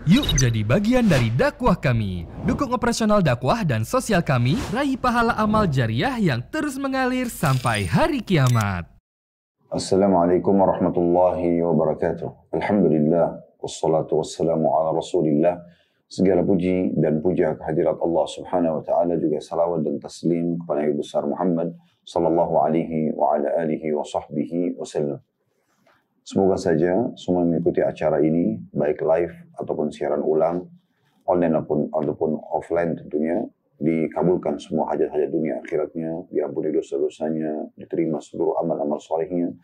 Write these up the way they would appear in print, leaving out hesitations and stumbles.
Yuk jadi bagian dari dakwah kami. Dukung operasional dakwah dan sosial kami, raih pahala amal jariah yang terus mengalir sampai hari kiamat. Assalamualaikum warahmatullahi wabarakatuh. Alhamdulillah, wassalatu wassalamu ala rasulillah. Segala puji dan puja kehadirat Allah subhanahu wa ta'ala, juga salawat dan taslim kepada Nabi besar Muhammad sallallahu alaihi wa ala alihi wa sahbihi wasallam. Semoga saja semua mengikuti acara ini, baik live ataupun siaran ulang, online ataupun offline tentunya, dikabulkan semua hajat-hajat dunia akhiratnya, diampuni dosa-dosanya, diterima seluruh amal-amal solehnya,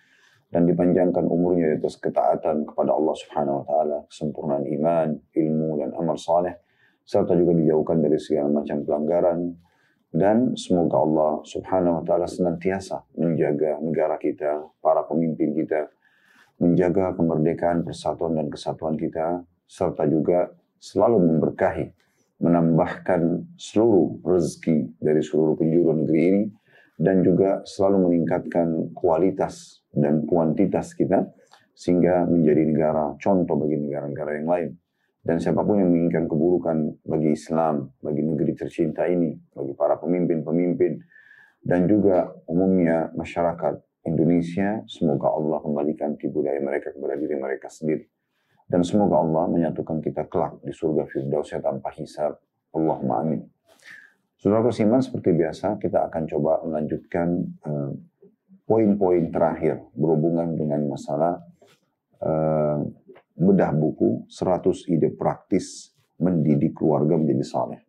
dan dipanjangkan umurnya di atas ketaatan kepada Allah subhanahu wa ta'ala, kesempurnaan iman, ilmu, dan amal saleh, serta juga dijauhkan dari segala macam pelanggaran. Dan semoga Allah subhanahu wa ta'ala senantiasa menjaga negara kita, para pemimpin kita, menjaga kemerdekaan, persatuan dan kesatuan kita, serta juga selalu memberkahi, menambahkan seluruh rezeki dari seluruh penjuru negeri ini, dan juga selalu meningkatkan kualitas dan kuantitas kita, sehingga menjadi negara contoh bagi negara-negara yang lain. Dan siapapun yang menginginkan keburukan bagi Islam, bagi negeri tercinta ini, bagi para pemimpin-pemimpin, dan juga umumnya masyarakat Indonesia, semoga Allah kembalikan tipu daya mereka kepada diri mereka sendiri. Dan semoga Allah menyatukan kita kelak di surga Firdausnya tanpa hisab. Allahumma amin. Saudara Siman, seperti biasa kita akan coba melanjutkan poin-poin terakhir berhubungan dengan masalah bedah buku 100 ide praktis mendidik keluarga menjadi saleh.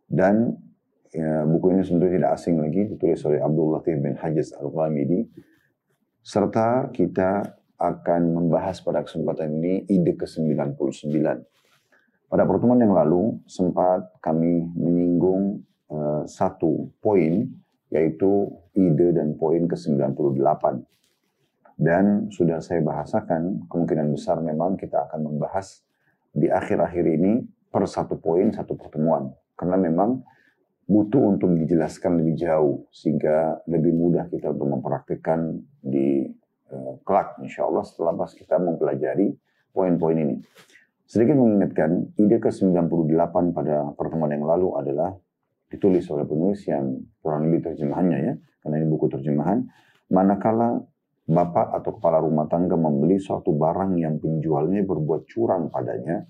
Dan buku ini tentu tidak asing lagi, ditulis oleh Abdul Latif bin Hajiz Al-Ghamidi, serta kita akan membahas pada kesempatan ini ide ke-99. Pada pertemuan yang lalu sempat kami menyinggung satu poin, yaitu ide dan poin ke-98. Dan sudah saya bahasakan, kemungkinan besar memang kita akan membahas di akhir-akhir ini per satu poin, satu pertemuan. Karena memang butuh untuk dijelaskan lebih jauh, sehingga lebih mudah kita untuk mempraktikkan di kelak, insya Allah setelah pas kita mempelajari poin-poin ini. Sedikit mengingatkan, ide ke-98 pada pertemuan yang lalu adalah ditulis oleh penulis yang kurang lebih terjemahannya ya, karena ini buku terjemahan. Manakala bapak atau kepala rumah tangga membeli suatu barang yang penjualnya berbuat curang padanya,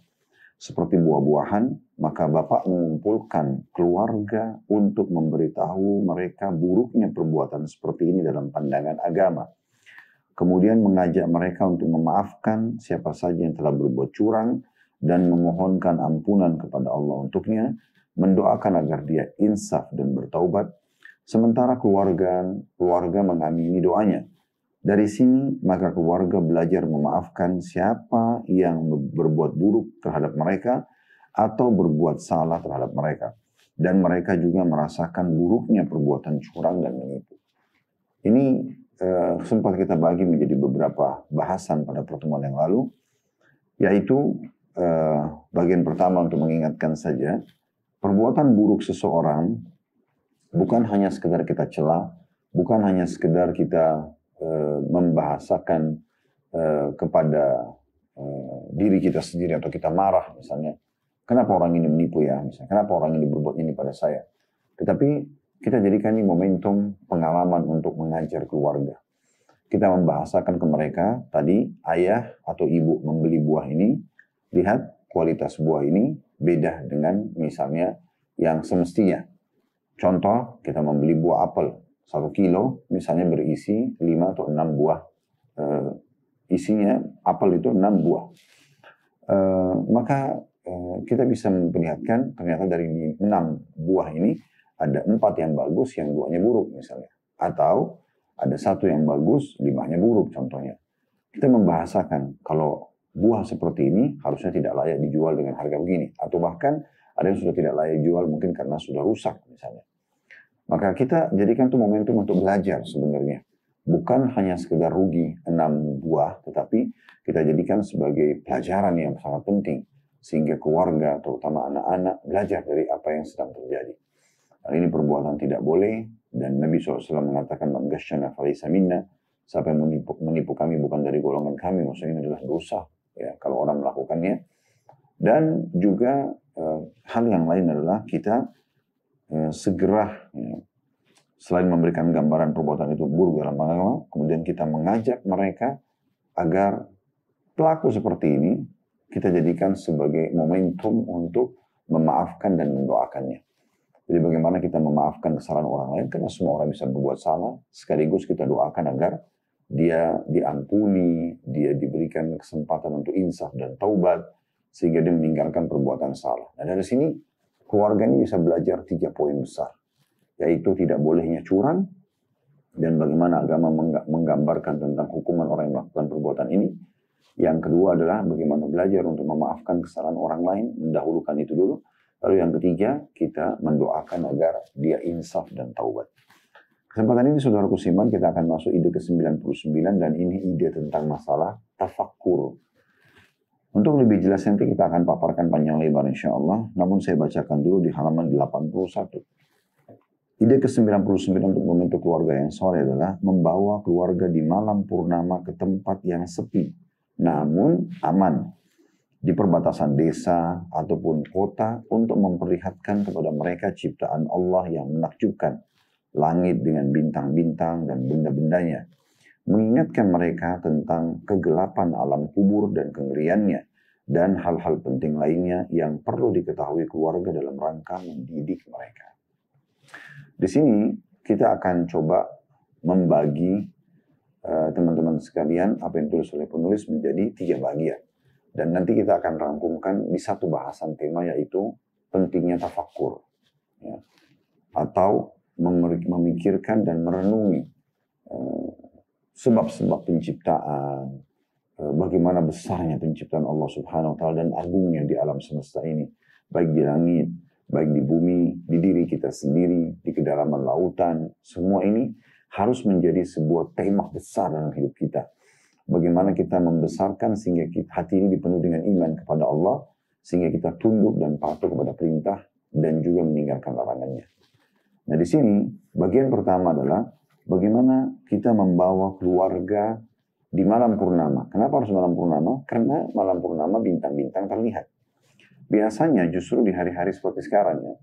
seperti buah-buahan, maka bapak mengumpulkan keluarga untuk memberitahu mereka buruknya perbuatan seperti ini dalam pandangan agama. Kemudian mengajak mereka untuk memaafkan siapa saja yang telah berbuat curang dan memohonkan ampunan kepada Allah untuknya, mendoakan agar dia insaf dan bertaubat, sementara keluarga mengamini doanya. Dari sini maka keluarga belajar memaafkan siapa yang berbuat buruk terhadap mereka atau berbuat salah terhadap mereka. Dan mereka juga merasakan buruknya perbuatan curang dan menipu. Ini sempat kita bagi menjadi beberapa bahasan pada pertemuan yang lalu, yaitu bagian pertama untuk mengingatkan saja, perbuatan buruk seseorang bukan hanya sekedar kita cela, bukan hanya sekedar kita membahasakan kepada diri kita sendiri atau kita marah misalnya, kenapa orang ini menipu ya misalnya, kenapa orang ini berbuat ini pada saya. Tetapi kita jadikan ini momentum pengalaman untuk mengajar keluarga. Kita membahasakan ke mereka, tadi ayah atau ibu membeli buah ini, lihat kualitas buah ini beda dengan misalnya yang semestinya. Contoh, kita membeli buah apel 1 kilo misalnya berisi 5 atau 6 buah, isinya apel itu 6 buah. Maka kita bisa memperlihatkan ternyata dari 6 buah ini ada 4 yang bagus, yang 2-nya buruk misalnya. Atau ada 1 yang bagus, 5-nya buruk contohnya. Kita membahasakan kalau buah seperti ini harusnya tidak layak dijual dengan harga begini. Atau bahkan ada yang sudah tidak layak dijual mungkin karena sudah rusak misalnya. Maka kita jadikan itu momentum untuk belajar sebenarnya. Bukan hanya sekedar rugi 6 buah, tetapi kita jadikan sebagai pelajaran yang sangat penting. Sehingga keluarga, terutama anak-anak, belajar dari apa yang sedang terjadi. Hal ini perbuatan tidak boleh, dan Nabi SAW mengatakan, "Man ghasyana falaysa minna." Siapa yang menipu kami bukan dari golongan kami, maksudnya ini adalah dosa. Ya, kalau orang melakukannya. Dan juga hal yang lain adalah kita segera selain memberikan gambaran perbuatan itu buruk dalam agama, kemudian kita mengajak mereka agar pelaku seperti ini kita jadikan sebagai momentum untuk memaafkan dan mendoakannya. Jadi bagaimana kita memaafkan kesalahan orang lain, karena semua orang bisa berbuat salah, sekaligus kita doakan agar dia diampuni, dia diberikan kesempatan untuk insaf dan taubat, sehingga dia meninggalkan perbuatan salah. Nah dari sini keluarga ini bisa belajar 3 poin besar, yaitu tidak bolehnya curang, dan bagaimana agama menggambarkan tentang hukuman orang yang melakukan perbuatan ini. Yang kedua adalah bagaimana belajar untuk memaafkan kesalahan orang lain, mendahulukan itu dulu. Lalu yang ketiga, kita mendoakan agar dia insaf dan taubat. Kesempatan ini saudaraku siman, kita akan masuk ide ke-99, dan ini ide tentang masalah tafakkur. Untuk lebih jelas nanti kita akan paparkan panjang lebar insya Allah, namun saya bacakan dulu di halaman 81. Ide ke-99 untuk membentuk keluarga yang soleh adalah membawa keluarga di malam purnama ke tempat yang sepi, namun aman, di perbatasan desa ataupun kota, untuk memperlihatkan kepada mereka ciptaan Allah yang menakjubkan, langit dengan bintang-bintang dan benda-bendanya, mengingatkan mereka tentang kegelapan alam kubur dan kengeriannya, dan hal-hal penting lainnya yang perlu diketahui keluarga dalam rangka mendidik mereka. Di sini kita akan coba membagi teman-teman sekalian apa yang ditulis oleh penulis menjadi 3 bagian. Dan nanti kita akan rangkumkan di satu bahasan tema, yaitu pentingnya tafakkur. Ya. Atau memikirkan dan merenungi sebab-sebab penciptaan, bagaimana besarnya penciptaan Allah Subhanahu wa Ta'ala dan agungnya di alam semesta ini, baik di langit, baik di bumi, di diri kita sendiri, di kedalaman lautan. Semua ini harus menjadi sebuah tema besar dalam hidup kita. Bagaimana kita membesarkan sehingga hati ini dipenuhi dengan iman kepada Allah, sehingga kita tunduk dan patuh kepada perintah dan juga meninggalkan larangannya. Nah di sini bagian pertama adalah bagaimana kita membawa keluarga di malam purnama. Kenapa harus malam purnama? Karena malam purnama bintang-bintang terlihat. Biasanya justru di hari-hari seperti sekarang ya,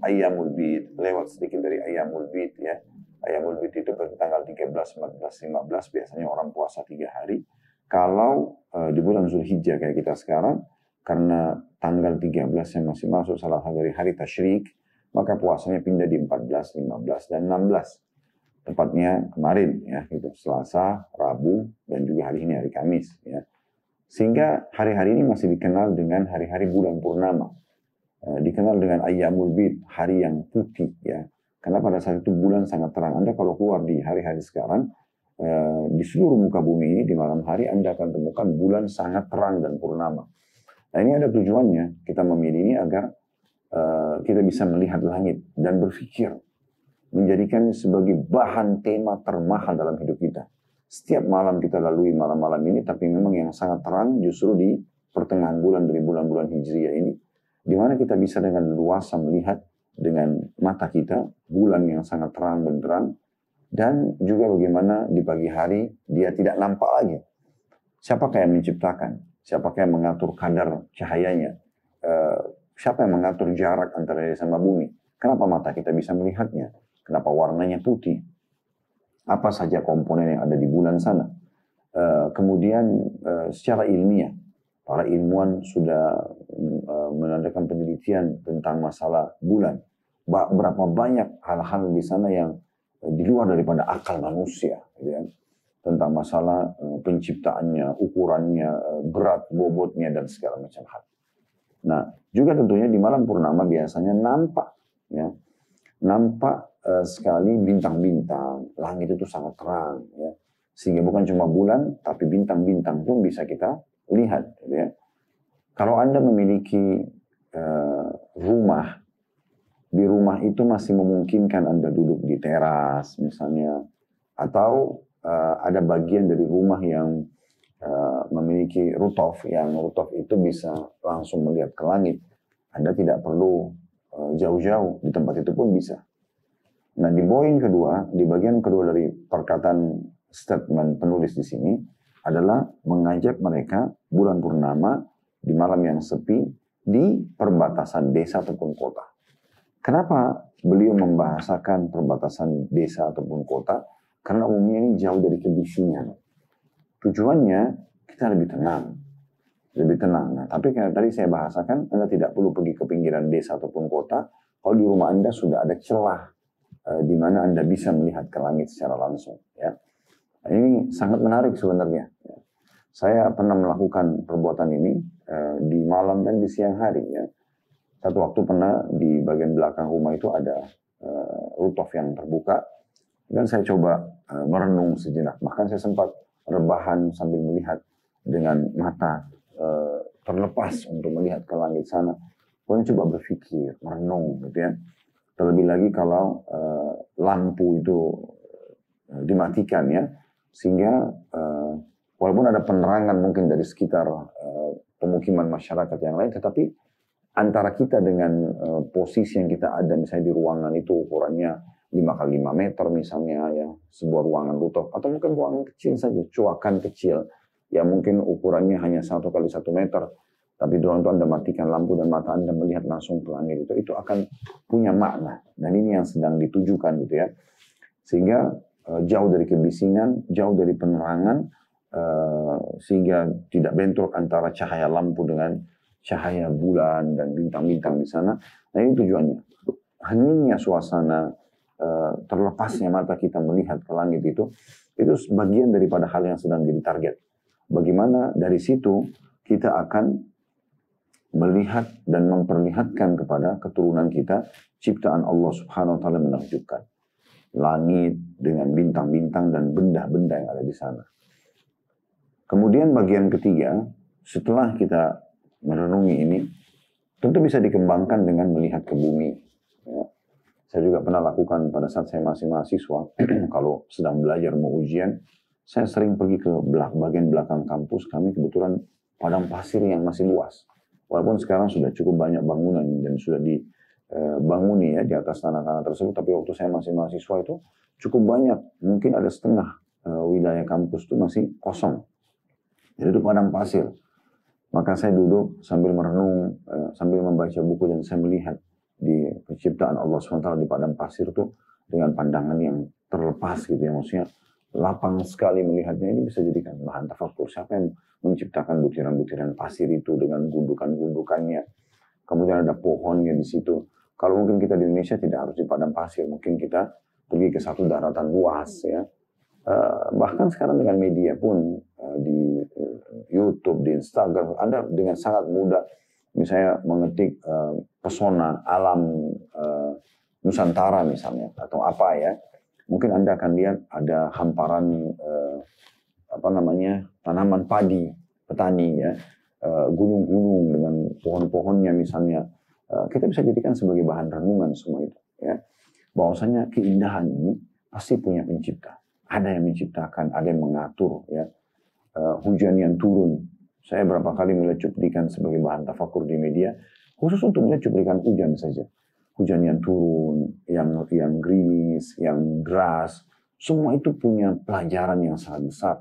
Ayyamul Bid, lewat sedikit dari Ayyamul Bid ya. Ayyamul Bid itu pada tanggal 13, 14, 15 biasanya orang puasa 3 hari. Kalau di bulan Zulhijjah kayak kita sekarang, karena tanggal 13 yang masih masuk salah satu dari hari tasyrik, maka puasanya pindah di 14, 15, dan 16. Tepatnya kemarin ya, gitu, Selasa, Rabu, dan juga hari ini hari Kamis ya. Sehingga hari-hari ini masih dikenal dengan hari-hari bulan purnama. Dikenal dengan Ayyamul Bid, hari yang putih ya. Karena pada saat itu bulan sangat terang. Anda kalau keluar di hari-hari sekarang, di seluruh muka bumi ini, di malam hari Anda akan temukan bulan sangat terang dan purnama. Nah ini ada tujuannya, kita memilih ini agar kita bisa melihat langit dan berpikir, menjadikannya sebagai bahan tema termahal dalam hidup kita. Setiap malam kita lalui malam-malam ini, tapi memang yang sangat terang justru di pertengahan bulan dari bulan-bulan Hijriah ini, di mana kita bisa dengan luasa melihat dengan mata kita bulan yang sangat terang benderang, dan juga bagaimana di pagi hari dia tidak nampak lagi. Siapakah yang menciptakan? Siapakah yang mengatur kadar cahayanya? Siapa yang mengatur jarak antara dia sama bumi? Kenapa mata kita bisa melihatnya? Kenapa warnanya putih? Apa saja komponen yang ada di bulan sana. Kemudian secara ilmiah, para ilmuwan sudah menandakan penelitian tentang masalah bulan. Berapa banyak hal-hal di sana yang di luar daripada akal manusia. Gitu ya. Tentang masalah penciptaannya, ukurannya, berat, bobotnya, dan segala macam hal. Nah, juga tentunya di malam purnama biasanya nampak sekali bintang-bintang, langit itu sangat terang ya. Sehingga bukan cuma bulan, tapi bintang-bintang pun bisa kita lihat gitu ya. Kalau Anda memiliki rumah, di rumah itu masih memungkinkan Anda duduk di teras misalnya, atau ada bagian dari rumah yang memiliki rooftop, yang rooftop itu bisa langsung melihat ke langit. Anda tidak perlu jauh-jauh, di tempat itu pun bisa. Nah, di poin kedua, di bagian kedua dari perkataan statement penulis di sini adalah mengajak mereka bulan purnama di malam yang sepi di perbatasan desa ataupun kota. Kenapa beliau membahasakan perbatasan desa ataupun kota? Karena umumnya ini jauh dari kebisingan. Tujuannya kita lebih tenang. Lebih tenang. Nah, tapi kayak tadi saya bahasakan, Anda tidak perlu pergi ke pinggiran desa ataupun kota. Kalau di rumah Anda sudah ada celah di mana Anda bisa melihat ke langit secara langsung. Ya. Nah, ini sangat menarik sebenarnya. Saya pernah melakukan perbuatan ini di malam dan di siang hari. Ya. Satu waktu pernah di bagian belakang rumah itu ada rooftop yang terbuka. Dan saya coba merenung sejenak. Bahkan saya sempat rebahan sambil melihat dengan mata terlepas untuk melihat ke langit sana. Kemudian coba berpikir, merenung gitu ya. Terlebih lagi kalau lampu itu dimatikan ya. Sehingga walaupun ada penerangan mungkin dari sekitar pemukiman masyarakat yang lain, tetapi antara kita dengan posisi yang kita ada misalnya di ruangan itu ukurannya 5x5 meter misalnya ya, sebuah ruangan rooftop atau mungkin ruangan kecil saja, cuakan kecil yang mungkin ukurannya hanya 1x1 meter, tapi di ruangan itu Anda matikan lampu dan mata Anda melihat langsung ke langit itu akan punya makna, dan ini yang sedang ditujukan gitu ya, sehingga jauh dari kebisingan, jauh dari penerangan, sehingga tidak bentrok antara cahaya lampu dengan cahaya bulan dan bintang-bintang di sana. Nah ini tujuannya, heningnya suasana, terlepasnya mata kita melihat ke langit itu bagian daripada hal yang sedang jadi target. Bagaimana dari situ kita akan melihat dan memperlihatkan kepada keturunan kita ciptaan Allah Subhanahu wa taala menakjubkan. Langit dengan bintang-bintang dan benda-benda yang ada di sana. Kemudian bagian ketiga, setelah kita merenungi ini, tentu bisa dikembangkan dengan melihat ke bumi. Ya. Saya juga pernah lakukan pada saat saya masih mahasiswa, kalau sedang belajar mau ujian, saya sering pergi ke bagian belakang kampus, kami kebetulan padang pasir yang masih luas. Walaupun sekarang sudah cukup banyak bangunan dan sudah dibanguni ya di atas tanah-tanah tersebut, tapi waktu saya masih mahasiswa itu cukup banyak, mungkin ada setengah wilayah kampus itu masih kosong. Jadi itu padang pasir. Maka saya duduk sambil merenung, sambil membaca buku dan saya melihat di penciptaan Allah SWT di padang pasir itu dengan pandangan yang terlepas gitu ya, maksudnya lapang sekali melihatnya. Ini bisa jadikan bahan tafakur. Siapa yang menciptakan butiran-butiran pasir itu dengan gundukan-gundukannya, kemudian ada pohonnya di situ. Kalau mungkin kita di Indonesia tidak harus di padang pasir, mungkin kita pergi ke satu daratan luas ya. Bahkan sekarang dengan media pun di YouTube, di Instagram, Anda dengan sangat mudah misalnya mengetik pesona alam Nusantara misalnya atau apa ya, mungkin Anda akan lihat ada hamparan tanaman padi petani ya, gunung-gunung dengan pohon-pohonnya misalnya. Kita bisa jadikan sebagai bahan renungan semua itu ya, bahwasanya keindahan ini pasti punya pencipta. Ada yang menciptakan, ada yang mengatur ya. Hujan yang turun, saya berapa kali melihat cuplikan sebagai bahan tafakur di media, khusus untuk melihat cuplikan hujan saja. Hujan yang turun, yang gerimis, yang deras, semua itu punya pelajaran yang sangat besar.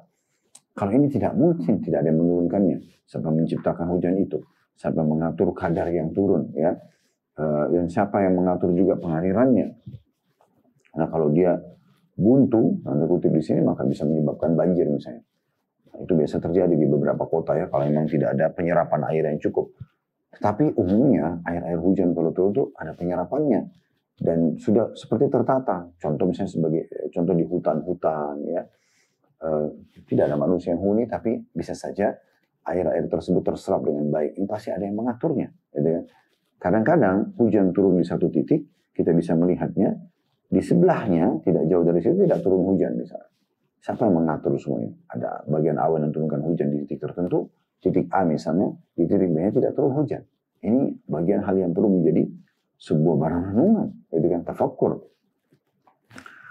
Kalau ini tidak mungkin, tidak ada yang menurunkannya. Siapa menciptakan hujan itu? Siapa yang mengatur kadar yang turun? Ya, dan siapa yang mengatur juga pengalirannya? Nah kalau dia buntu, tanda kutip di sini, maka bisa menyebabkan banjir misalnya. Itu biasa terjadi di beberapa kota ya, kalau memang tidak ada penyerapan air yang cukup. Tapi umumnya air-air hujan kalau turun itu ada penyerapannya dan sudah seperti tertata. Contoh misalnya sebagai contoh di hutan-hutan ya, tidak ada manusia yang huni, tapi bisa saja air-air tersebut terserap dengan baik. Ini pasti ada yang mengaturnya. Gitu ya. Kadang-kadang hujan turun di satu titik, kita bisa melihatnya di sebelahnya tidak jauh dari situ tidak turun hujan misalnya. Siapa yang mengatur semuanya? Ada bagian awan yang turunkan hujan di titik tertentu, titik A misalnya, di titik B-nya tidak turun hujan. Ini bagian hal yang perlu menjadi sebuah barang renungan, itu kan tafakkur.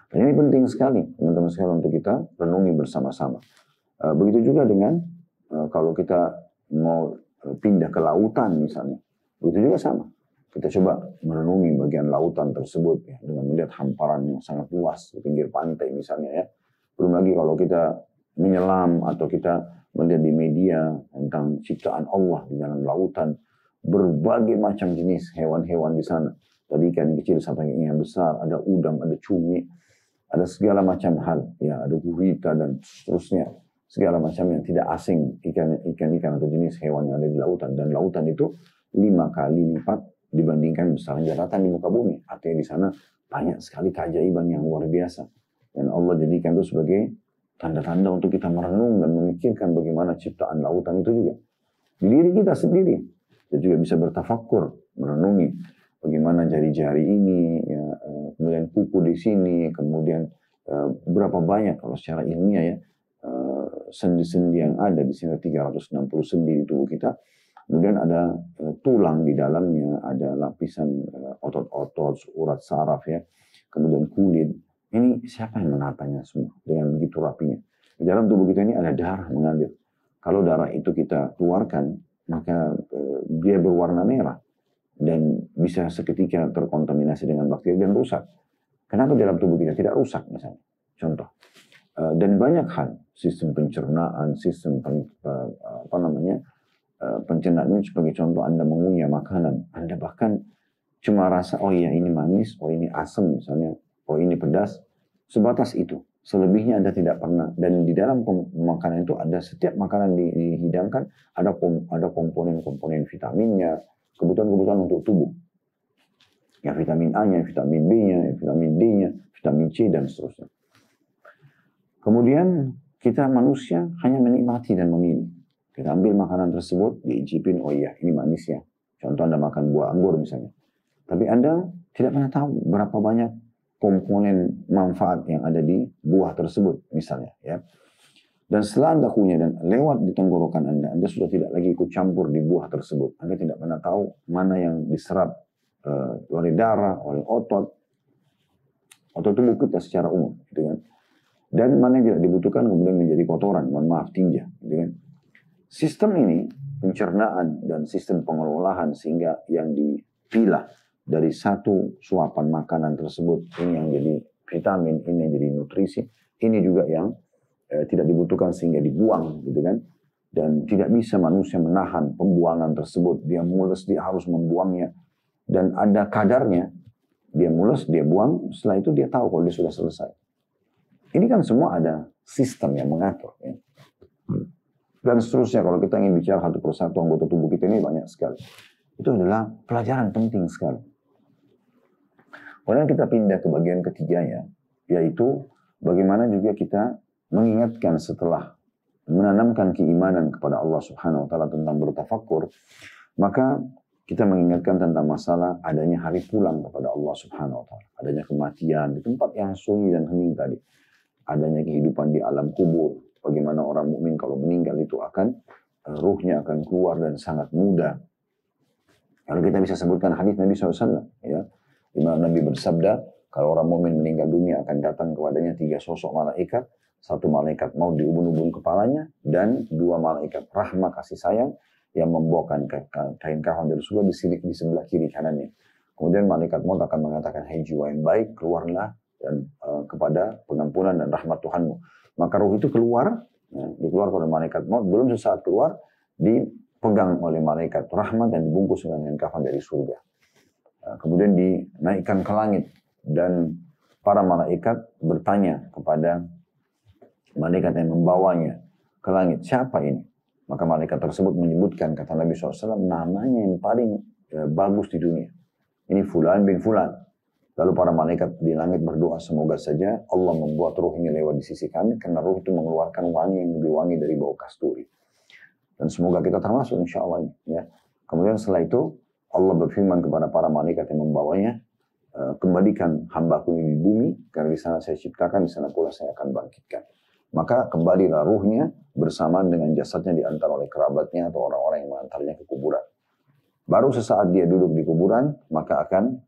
Dan ini penting sekali, teman-teman sekalian, untuk kita renungi bersama-sama. Begitu juga dengan kalau kita mau pindah ke lautan misalnya, begitu juga sama. Kita coba merenungi bagian lautan tersebut ya, dengan melihat hamparan yang sangat luas di pinggir pantai misalnya ya. Belum lagi kalau kita menyelam atau kita melihat di media tentang ciptaan Allah di dalam lautan, berbagai macam jenis hewan-hewan di sana. Tadi ikan kecil sampai yang besar, ada udang, ada cumi, ada segala macam hal, ya, ada gurita dan seterusnya, segala macam yang tidak asing ikan-ikan atau jenis hewan yang ada di lautan. Dan lautan itu 5 kali lipat dibandingkan besarnya daratan di muka bumi. Artinya di sana banyak sekali keajaiban yang luar biasa. Dan Allah jadikan itu sebagai tanda-tanda untuk kita merenung dan memikirkan bagaimana ciptaan lautan itu juga. Di diri kita sendiri. Kita juga bisa bertafakkur, merenungi bagaimana jari-jari ini, ya, kemudian kuku di sini, kemudian berapa banyak kalau secara ilmiah ya, sendi-sendi yang ada di sini, 360 sendi di tubuh kita. Kemudian ada tulang di dalamnya, ada lapisan otot-otot, urat saraf ya, kemudian kulit. Ini siapa yang menatanya semua dengan begitu rapinya? Di dalam tubuh kita ini ada darah mengalir. Kalau darah itu kita keluarkan, maka dia berwarna merah dan bisa seketika terkontaminasi dengan bakteri dan rusak. Kenapa dalam tubuh kita tidak rusak misalnya? Contoh. Dan banyak hal, sistem pencernaan, sistem pencernaan ini sebagai contoh Anda mengunyah makanan. Anda bahkan cuma rasa, oh iya ini manis, oh ini asam misalnya, oh ini pedas. Sebatas itu. Selebihnya Anda tidak pernah. Dan di dalam makanan itu ada, setiap makanan dihidangkan, ada komponen-komponen vitaminnya, kebutuhan-kebutuhan untuk tubuh. Ya vitamin A-nya, vitamin B-nya, vitamin D-nya, vitamin C, dan seterusnya. Kemudian kita manusia hanya menikmati dan memilih. Kita ambil makanan tersebut, diicipin, oh iya ini manis ya. Contoh Anda makan buah anggur misalnya. Tapi Anda tidak pernah tahu berapa banyak komponen manfaat yang ada di buah tersebut misalnya. Ya. Dan setelah Anda kunyah dan lewat di tenggorokan Anda sudah tidak lagi ikut campur di buah tersebut. Anda tidak pernah tahu mana yang diserap oleh darah, oleh otot, atau tubuh kita secara umum. Gitu kan. Dan mana yang tidak dibutuhkan kemudian menjadi kotoran, mohon maaf, tinja. Gitu kan. Sistem ini, pencernaan dan sistem pengelolaan sehingga yang dipilah dari satu suapan makanan tersebut, ini yang jadi vitamin, ini yang jadi nutrisi, ini juga yang tidak dibutuhkan sehingga dibuang, gitu kan. Dan tidak bisa manusia menahan pembuangan tersebut. Dia mules, dia harus membuangnya. Dan ada kadarnya, dia mules, dia buang, setelah itu dia tahu kalau dia sudah selesai. Ini kan semua ada sistem yang mengatur. Ya. Dan seterusnya, kalau kita ingin bicara satu persatu anggota tubuh kita ini banyak sekali. Itu adalah pelajaran penting sekali. Kemudian kita pindah ke bagian ketiganya, yaitu bagaimana juga kita mengingatkan setelah menanamkan keimanan kepada Allah Subhanahu wa taala tentang bertafakkur, maka kita mengingatkan tentang masalah adanya hari pulang kepada Allah Subhanahu wa taala, adanya kematian di tempat yang sunyi dan hening tadi, adanya kehidupan di alam kubur, bagaimana orang mukmin kalau meninggal itu akan ruhnya akan keluar dan sangat mudah. Kalau kita bisa sebutkan hadis Nabi SAW, ya, di mana Nabi bersabda, kalau orang mukmin meninggal dunia akan datang kepadanya 3 sosok malaikat, 1 malaikat mau di ubun-ubun kepalanya, dan 2 malaikat rahmah kasih sayang yang membawakan kain kafan dari surga di sebelah kiri kanannya. Kemudian malaikat maut akan mengatakan, hai jiwa yang baik, keluarlah dan kepada pengampunan dan rahmat Tuhanmu. Maka ruh itu keluar, ya, dikeluarkan oleh malaikat maut, belum sesaat keluar, dipegang oleh malaikat rahmat dan dibungkus dengan kafan dari surga. Kemudian dinaikkan ke langit dan para malaikat bertanya kepada malaikat yang membawanya ke langit, siapa ini? Maka malaikat tersebut menyebutkan, kata Nabi SAW, namanya yang paling bagus di dunia. Ini Fulan bin Fulan. Lalu para malaikat di langit berdoa, semoga saja Allah membuat ruh ini lewat di sisi kami, karena ruh itu mengeluarkan wangi yang lebih wangi dari bau kasturi. Dan semoga kita termasuk insya Allah. Ya. Kemudian setelah itu, Allah berfirman kepada para malaikat yang membawanya, kembalikan hambaku ini di bumi, karena di sana saya ciptakan, di sana pula saya akan bangkitkan. Maka kembalilah ruhnya bersamaan dengan jasadnya diantar oleh kerabatnya atau orang-orang yang mengantarnya ke kuburan. Baru sesaat dia duduk di kuburan, maka akan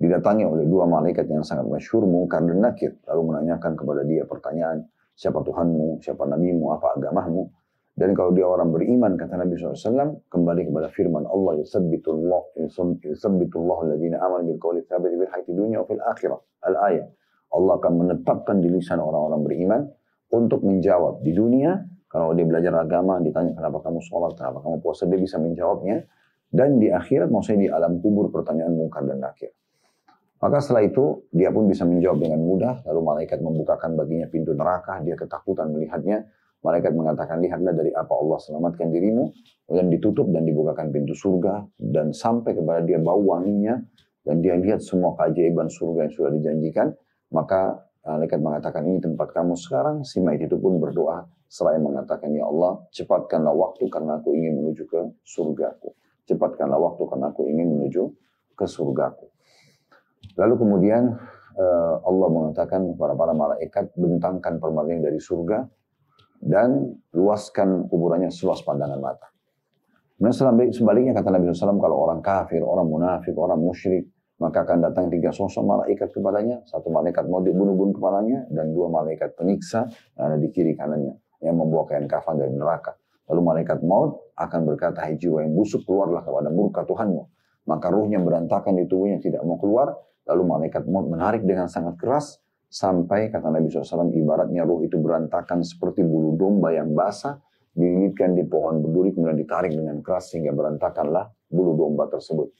didatangi oleh 2 malaikat yang sangat masyhur, Munkar dan Nakir, lalu menanyakan kepada dia pertanyaan, siapa Tuhanmu, siapa Nabimu, apa agamamu. Dan kalau dia orang beriman, kata Nabi SAW, kembali kepada firman Allah, yusabbitullahu alladhina amanu bil qawli tsabit fil hayati dunya wa fil akhirah. Al-ayat. Allah akan menetapkan di lisan orang-orang beriman untuk menjawab di dunia. Kalau dia belajar agama, ditanya kenapa kamu sholat, kenapa kamu puasa, dia bisa menjawabnya. Dan di akhirat, maksudnya di alam kubur, pertanyaan mungkar dan nakir. Maka setelah itu, dia pun bisa menjawab dengan mudah. Lalu malaikat membukakan baginya pintu neraka, dia ketakutan melihatnya. Malaikat mengatakan, lihatlah dari apa Allah selamatkan dirimu. Kemudian ditutup dan dibukakan pintu surga. Dan sampai kepada dia bau wanginya. Dan dia lihat semua keajaiban surga yang sudah dijanjikan. Maka malaikat mengatakan, ini tempat kamu sekarang. Si mayit itu pun berdoa. Seraya mengatakan, ya Allah, cepatkanlah waktu karena aku ingin menuju ke surgaku. Cepatkanlah waktu karena aku ingin menuju ke surgaku. Lalu kemudian Allah mengatakan kepada para malaikat, bentangkan permadani dari surga dan luaskan kuburannya seluas pandangan mata. Kemudian sebaliknya kata Nabi SAW, kalau orang kafir, orang munafik, orang musyrik, maka akan datang 3 sosok malaikat kepadanya. 1 malaikat mau dibunuh-bunuh kepalanya dan 2 malaikat penyiksa yang ada di kiri kanannya yang membawa kain kafan dari neraka. Lalu malaikat maut akan berkata, hai jiwa yang busuk, keluarlah kepada murka Tuhanmu. Maka ruhnya berantakan di tubuhnya, tidak mau keluar. Lalu malaikat maut menarik dengan sangat keras. Sampai kata Nabi SAW, ibaratnya ruh itu berantakan seperti bulu domba yang basah. Dililitkan di pohon berduri, kemudian ditarik dengan keras sehingga berantakanlah bulu domba tersebut.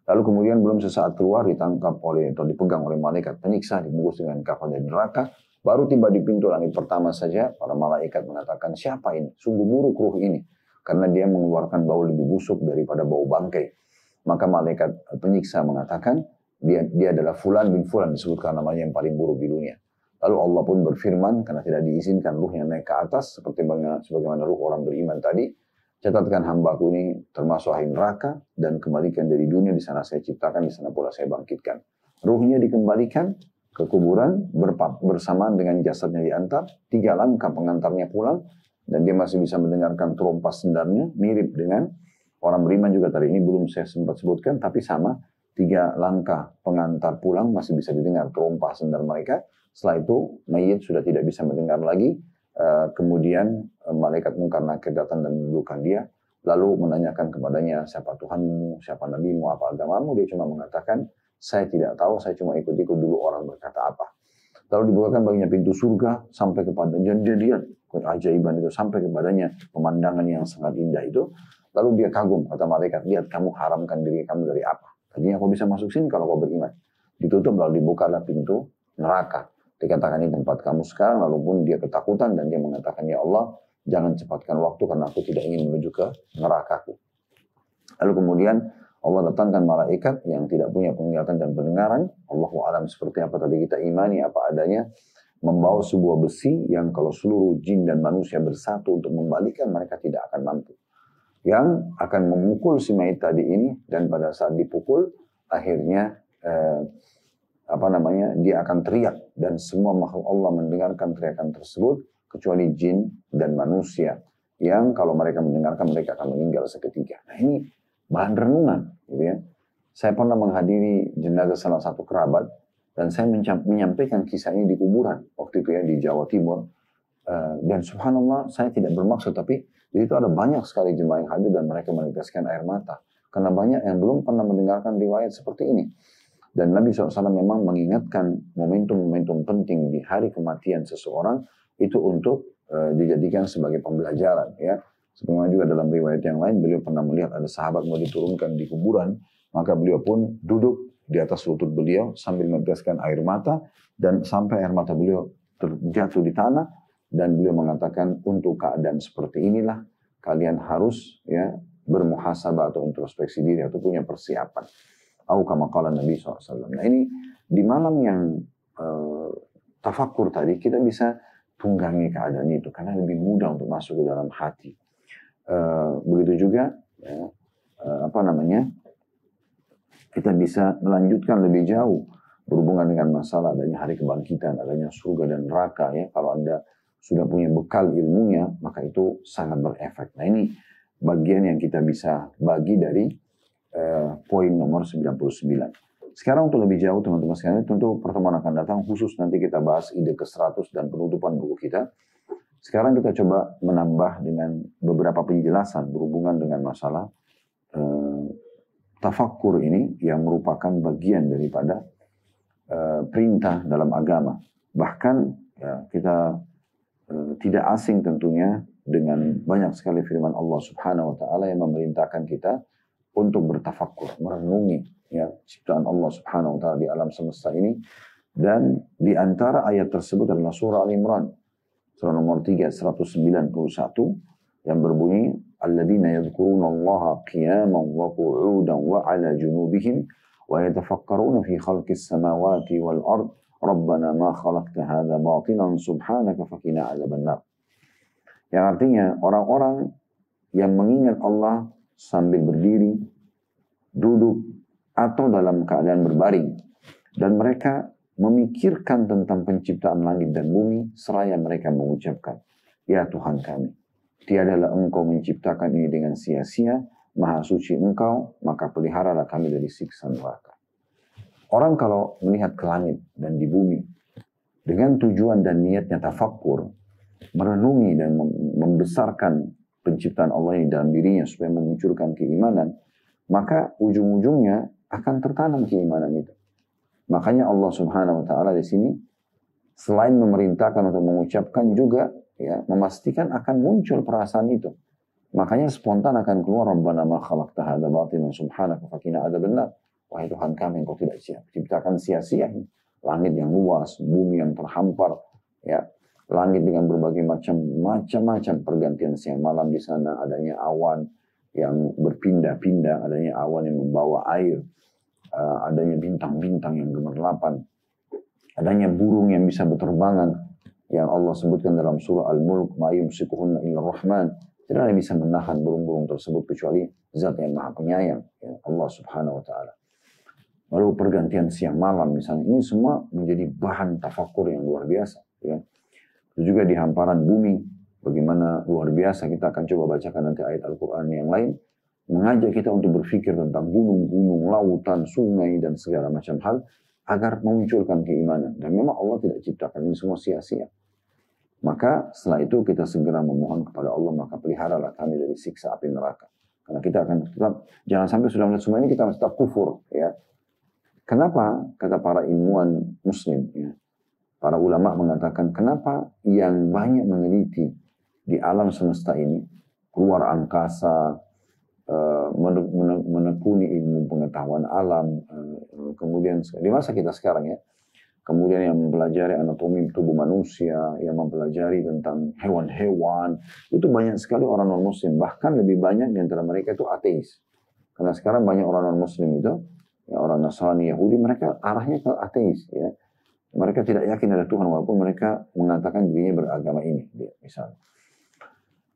Lalu kemudian belum sesaat keluar, ditangkap oleh atau dipegang oleh malaikat penyiksa, dibungkus dengan kafan dari neraka. Baru tiba di pintu langit pertama saja, para malaikat mengatakan, siapa ini? Sungguh buruk ruh ini. Karena dia mengeluarkan bau lebih busuk daripada bau bangkai. Maka malaikat penyiksa mengatakan, dia adalah Fulan bin Fulan, disebutkan namanya yang paling buruk di dunia. Lalu Allah pun berfirman, karena tidak diizinkan ruhnya naik ke atas, sebagaimana ruh orang beriman tadi, catatkan hambaku ini termasuk ahli neraka, dan kembalikan dari dunia, di sana saya ciptakan, di sana pula saya bangkitkan. Ruhnya dikembalikan ke kuburan bersamaan dengan jasadnya diantar, 3 langkah pengantarnya pulang, dan dia masih bisa mendengarkan trompas sendarnya, mirip dengan orang beriman juga tadi ini belum saya sempat sebutkan, tapi sama, 3 langkah pengantar pulang masih bisa didengar trompas sendar mereka. Setelah itu mayit sudah tidak bisa mendengar lagi. Kemudian malaikat mungkar nakir datang dan menundukkan dia, lalu menanyakan kepadanya, siapa Tuhanmu, siapa nabimu, apa agamamu. Dia cuma mengatakan, saya tidak tahu, saya cuma ikut-ikut dulu orang berkata apa. Lalu dibukakan baginya pintu surga sampai kepada dia lihat keajaiban itu sampai kepadanya pemandangan yang sangat indah itu. Lalu dia kagum, kata malaikat, lihat kamu haramkan diri kamu dari apa? Tadinya kau bisa masuk sini kalau kau beriman. Ditutup lalu dibukalah pintu neraka. Dikatakan ini tempat kamu sekarang, lalu pun dia ketakutan dan dia mengatakan, ya Allah, jangan cepatkan waktu karena aku tidak ingin menuju ke nerakaku. Lalu kemudian Allah datangkan malaikat yang tidak punya penglihatan dan pendengaran. Allahu a'lam seperti apa tadi kita imani apa adanya. Membawa sebuah besi yang kalau seluruh jin dan manusia bersatu untuk membalikan mereka tidak akan mampu. Yang akan memukul si mayit tadi ini dan pada saat dipukul akhirnya dia akan teriak dan semua makhluk Allah mendengarkan teriakan tersebut kecuali jin dan manusia yang kalau mereka mendengarkan mereka akan meninggal seketika. Nah ini bahan renungan, gitu ya. Saya pernah menghadiri jenazah salah satu kerabat dan saya menyampaikan kisah ini di kuburan waktu itu ya di Jawa Timur. Dan subhanallah saya tidak bermaksud, tapi di situ ada banyak sekali jemaah yang hadir dan mereka meneteskan air mata karena banyak yang belum pernah mendengarkan riwayat seperti ini. Dan Nabi SAW memang mengingatkan momentum-momentum penting di hari kematian seseorang itu untuk dijadikan sebagai pembelajaran ya. Sebagaimana juga dalam riwayat yang lain, beliau pernah melihat ada sahabat mau diturunkan di kuburan, maka beliau pun duduk di atas lutut beliau sambil meneteskan air mata, dan sampai air mata beliau terjatuh di tanah, dan beliau mengatakan, untuk keadaan seperti inilah, kalian harus ya bermuhasabah atau introspeksi diri, atau punya persiapan. Au kama qala Nabi SAW. Nah ini, di malam yang tafakkur tadi, kita bisa tunggangi keadaan itu, karena lebih mudah untuk masuk ke dalam hati. Begitu juga ya, kita bisa melanjutkan lebih jauh berhubungan dengan masalah adanya hari kebangkitan, adanya surga dan neraka ya. Kalau Anda sudah punya bekal ilmunya, maka itu sangat berefek. Nah ini bagian yang kita bisa bagi dari poin nomor 99. Sekarang untuk lebih jauh teman-teman sekalian, tentu pertemuan akan datang khusus nanti kita bahas ide ke-100 dan penutupan buku kita. Sekarang kita coba menambah dengan beberapa penjelasan berhubungan dengan masalah tafakkur ini yang merupakan bagian daripada perintah dalam agama. Bahkan ya, kita tidak asing tentunya dengan banyak sekali firman Allah Subhanahu wa taala yang memerintahkan kita untuk bertafakkur, merenungi ya ciptaan Allah Subhanahu wa taala di alam semesta ini. Dan di antara ayat tersebut adalah surah Al-Imran, surah nomor 3 191 yang berbunyi alladzina yadhkuruna Allaha qiyaman wa qu'udan wa 'ala junubihim wa yatafakkaruna fi khalqis samawati wal ard Rabbana ma khalaqta hadza batilan subhanaka faqina adzabannar. Yang artinya orang-orang yang mengingat Allah sambil berdiri, duduk, atau dalam keadaan berbaring. Dan mereka memikirkan tentang penciptaan langit dan bumi, seraya mereka mengucapkan, ya Tuhan kami, tiadalah Engkau menciptakan ini dengan sia-sia, maha suci Engkau, maka peliharalah kami dari siksa neraka. Orang kalau melihat ke langit dan di bumi, dengan tujuan dan niatnya tafakkur, merenungi dan membesarkan penciptaan Allah yang dalam dirinya supaya memunculkan keimanan, maka ujung-ujungnya akan tertanam keimanan itu. Makanya Allah Subhanahu wa taala di sini selain memerintahkan untuk mengucapkan juga ya memastikan akan muncul perasaan itu. Makanya spontan akan keluar Rabbana ma khalaqta hadza batilan subhanaka faqina adzabannar. Wahai Tuhan kami, Engkau tidak ciptakan sia-sia ini. Langit yang luas, bumi yang terhampar, ya, langit dengan berbagai macam pergantian siang malam di sana, adanya awan yang berpindah-pindah, adanya awan yang membawa air, adanya bintang-bintang yang gemerlapan, adanya burung yang bisa berterbangan, yang Allah sebutkan dalam surah Al-Mulk, ma yumsikuhunna illa rahman. Tidak ada yang bisa menahan burung-burung tersebut kecuali Zat yang Maha Penyayang, ya, Allah Subhanahu wa taala. Lalu pergantian siang malam misalnya, ini semua menjadi bahan tafakur yang luar biasa. Ya. Itu juga di hamparan bumi, bagaimana luar biasa. Kita akan coba bacakan nanti ayat Al-Quran yang lain, mengajak kita untuk berpikir tentang gunung-gunung, lautan, sungai, dan segala macam hal, agar memunculkan keimanan. Dan memang Allah tidak ciptakan ini semua sia-sia. Maka setelah itu kita segera memohon kepada Allah, maka peliharalah kami dari siksa api neraka. Karena kita akan tetap, jangan sampai sudah melihat semua ini kita masih tetap kufur. Ya. Kenapa? Kata para ilmuwan muslim, ya, para ulama mengatakan, kenapa yang banyak meneliti di alam semesta ini, keluar angkasa, menekuni ilmu pengetahuan alam, kemudian di masa kita sekarang ya, kemudian yang mempelajari anatomi tubuh manusia, yang mempelajari tentang hewan-hewan, itu banyak sekali orang non-muslim, bahkan lebih banyak di antara mereka itu ateis. Karena sekarang banyak orang non-muslim itu, ya, orang Nasrani, Yahudi, mereka arahnya ke ateis. Ya. Mereka tidak yakin ada Tuhan, walaupun mereka mengatakan dirinya beragama ini, misalnya.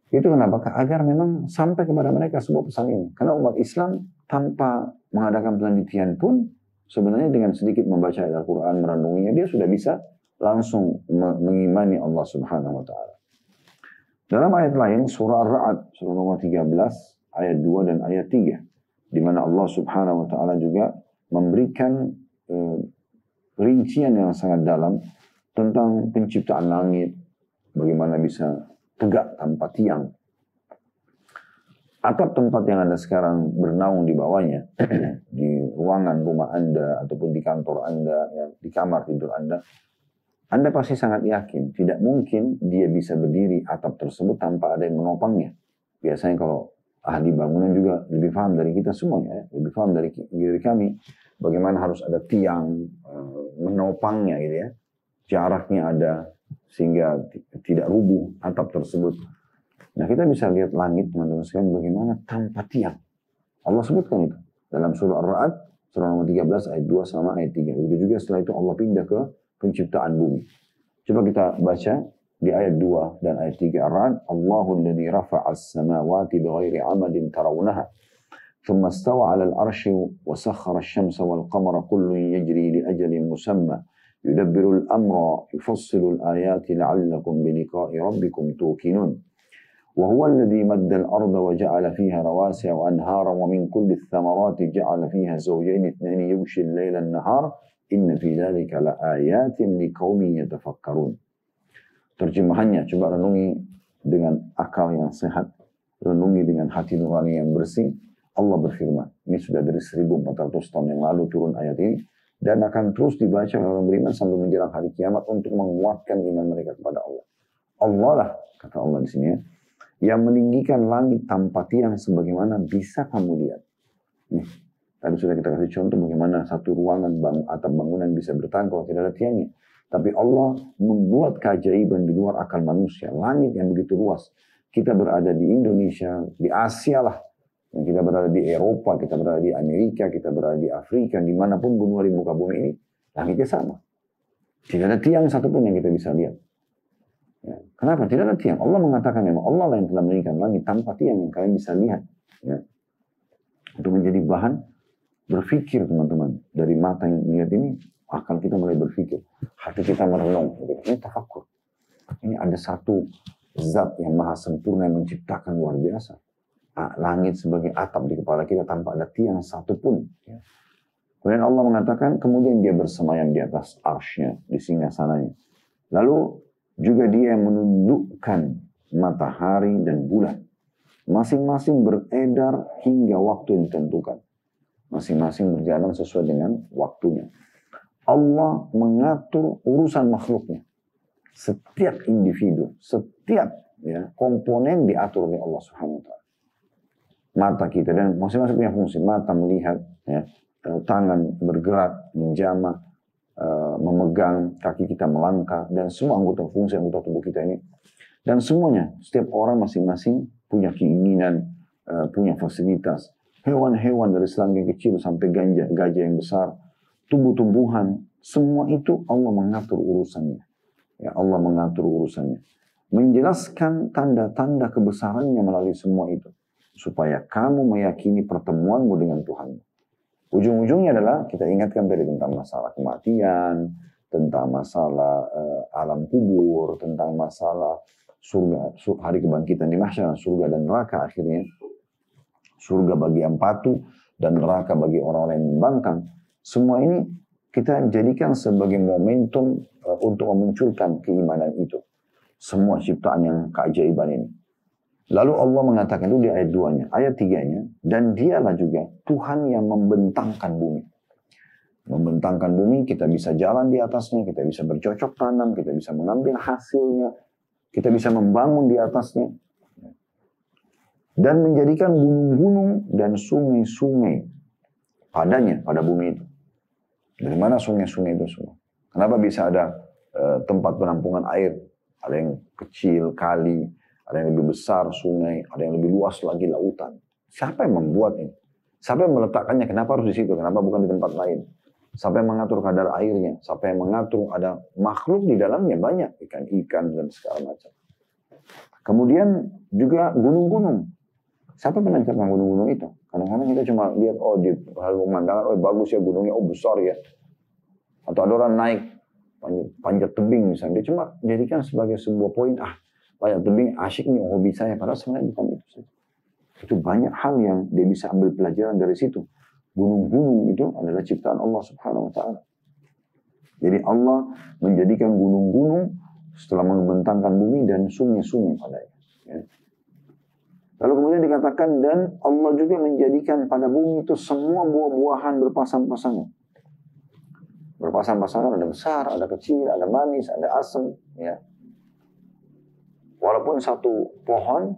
Itu kenapa? Agar memang sampai kepada mereka sebuah pesan ini. Karena umat Islam tanpa mengadakan penelitian pun, sebenarnya dengan sedikit membaca ayat Al-Quran, merenunginya, dia sudah bisa langsung mengimani Allah Subhanahu wa ta'ala. Dalam ayat lain, surah Ar-Ra'd, surah nomor 13, ayat 2 dan ayat 3. Di mana Allah Subhanahu wa ta'ala juga memberikan rincian yang sangat dalam tentang penciptaan langit, bagaimana bisa tegak tanpa tiang. Atap tempat yang Anda sekarang bernaung di bawahnya, di ruangan rumah Anda, ataupun di kantor Anda, ya, di kamar tidur Anda pasti sangat yakin, tidak mungkin dia bisa berdiri atap tersebut tanpa ada yang menopangnya. Biasanya kalau ahli bangunan juga lebih paham dari kita semuanya, ya. Lebih paham dari diri kami, bagaimana harus ada tiang menopangnya gitu ya, jaraknya ada sehingga tidak rubuh atap tersebut. Nah kita bisa lihat langit teman-teman sekalian bagaimana tanpa tiang. Allah sebutkan itu dalam surah Ar-Ra'd, surah nomor 13 ayat 2 sama ayat 3. Begitu juga setelah itu Allah pindah ke penciptaan bumi. Coba kita baca di ayat 2 dan ayat 3 Ar-Ra'd, Allahu alladhi rafa'a as-samawati bighairi 'amadin tarawunaha thumma istawa 'ala al-'arsy wa sakhkhara asy-syamsa wal qamara kullun yajri li ajalin musamma yudabbiru al-amra yufassilu al-ayati la'allakum bi liqa'i rabbikum tuqinun wa huwa alladhi madda al-arda wa ja'ala fiha rawasiya wa anhara wa min kulli ath-thamarati ja'ala fiha zawjayn ithnayn yughshi al-layla an-nahar inna fi dhalika la'ayatin liqaumin yatafakkarun. Terjemahannya, coba renungi dengan akal yang sehat, renungi dengan hati nurani yang bersih. Allah berfirman, ini sudah dari 1400 tahun yang lalu turun ayat ini. dan akan terus dibaca oleh orang beriman sampai menjelang hari kiamat untuk menguatkan iman mereka kepada Allah. Allah lah, kata Allah di sini ya, yang meninggikan langit tanpa tiang sebagaimana bisa kamu lihat. Nih, tadi sudah kita kasih contoh bagaimana satu ruangan atap bangunan bisa bertahan kalau tidak ada tiangnya. Tapi Allah membuat keajaiban di luar akal manusia. Langit yang begitu luas. Kita berada di Indonesia, di Asia lah. Kita berada di Eropa, kita berada di Amerika, kita berada di Afrika, dimanapun benua di muka bumi ini, langitnya sama. Tidak ada tiang satupun yang kita bisa lihat. Ya. Kenapa? Tidak ada tiang. Allah mengatakan memang Allah lah yang telah meninggikan langit tanpa tiang yang kalian bisa lihat. Ya. Untuk menjadi bahan berpikir teman-teman. Dari mata yang melihat ini, akal kita mulai berpikir. Hati kita merenung. Ini tafakkur. Ini ada satu zat yang maha sempurna yang menciptakan luar biasa. Langit sebagai atap di kepala kita tanpa ada tiang satupun. Ya. Kemudian Allah mengatakan, kemudian dia bersemayam di atas arsy-Nya, di singgasananya. Lalu juga dia yang menundukkan matahari dan bulan. Masing-masing beredar hingga waktu yang ditentukan. Masing-masing berjalan sesuai dengan waktunya. Allah mengatur urusan makhluknya. Setiap individu, setiap komponen diatur oleh Allah Subhanahu wa Ta'ala. Mata kita dan masing-masing punya fungsi. Mata melihat, tangan bergerak, menjamah, memegang, kaki kita melangkah, dan semua fungsi anggota tubuh kita ini. Dan semuanya, setiap orang masing-masing punya keinginan, punya fasilitas. Hewan-hewan dari serangga kecil sampai gajah yang besar, tumbuh-tumbuhan, semua itu Allah mengatur urusannya. Ya, Allah mengatur urusannya. Menjelaskan tanda-tanda kebesarannya melalui semua itu. Supaya kamu meyakini pertemuanmu dengan Tuhan. Ujung-ujungnya adalah kita ingatkan tadi tentang masalah kematian, tentang masalah alam kubur, tentang masalah surga, hari kebangkitan di mahsyar, surga dan neraka akhirnya. Surga bagi yang patuh dan neraka bagi orang-orang yang membangkang. Semua ini kita jadikan sebagai momentum untuk memunculkan keimanan itu. Semua ciptaan yang keajaiban ini. Lalu Allah mengatakan itu di ayat 2-nya. Ayat 3-nya, dan dialah juga Tuhan yang membentangkan bumi. Membentangkan bumi, kita bisa jalan di atasnya, kita bisa bercocok tanam, kita bisa mengambil hasilnya, kita bisa membangun di atasnya. Dan menjadikan gunung-gunung dan sungai-sungai padanya, pada bumi itu. Dari mana sungai-sungai itu semua? Kenapa bisa ada tempat penampungan air? Ada yang kecil, kali, ada yang lebih besar sungai, ada yang lebih luas lagi lautan. Siapa yang membuat ini? Siapa yang meletakkannya? Kenapa harus di situ? Kenapa bukan di tempat lain? Siapa yang mengatur kadar airnya? Siapa yang mengatur ada makhluk di dalamnya banyak, ikan-ikan dan segala macam. Kemudian juga gunung-gunung. Siapa yang menancapkan gunung-gunung itu? Kadang-kadang kita cuma lihat, oh di hal pemandangan, oh bagus ya gunungnya, oh besar ya. Atau ada orang naik panjat tebing misalnya, dia cuma jadikan sebagai sebuah poin, panjat tebing asyik nih hobi saya, padahal sebenarnya bukan itu saja. Itu banyak hal yang dia bisa ambil pelajaran dari situ. Gunung-gunung itu adalah ciptaan Allah Subhanahu wa Ta'ala. Jadi Allah menjadikan gunung-gunung setelah membentangkan bumi dan sungai-sungai padanya. Ya. Lalu kemudian dikatakan, dan Allah juga menjadikan pada bumi itu semua buah-buahan berpasang-pasangan. Berpasang-pasangan, ada besar, ada kecil, ada manis, ada asam. Ya. Walaupun satu pohon,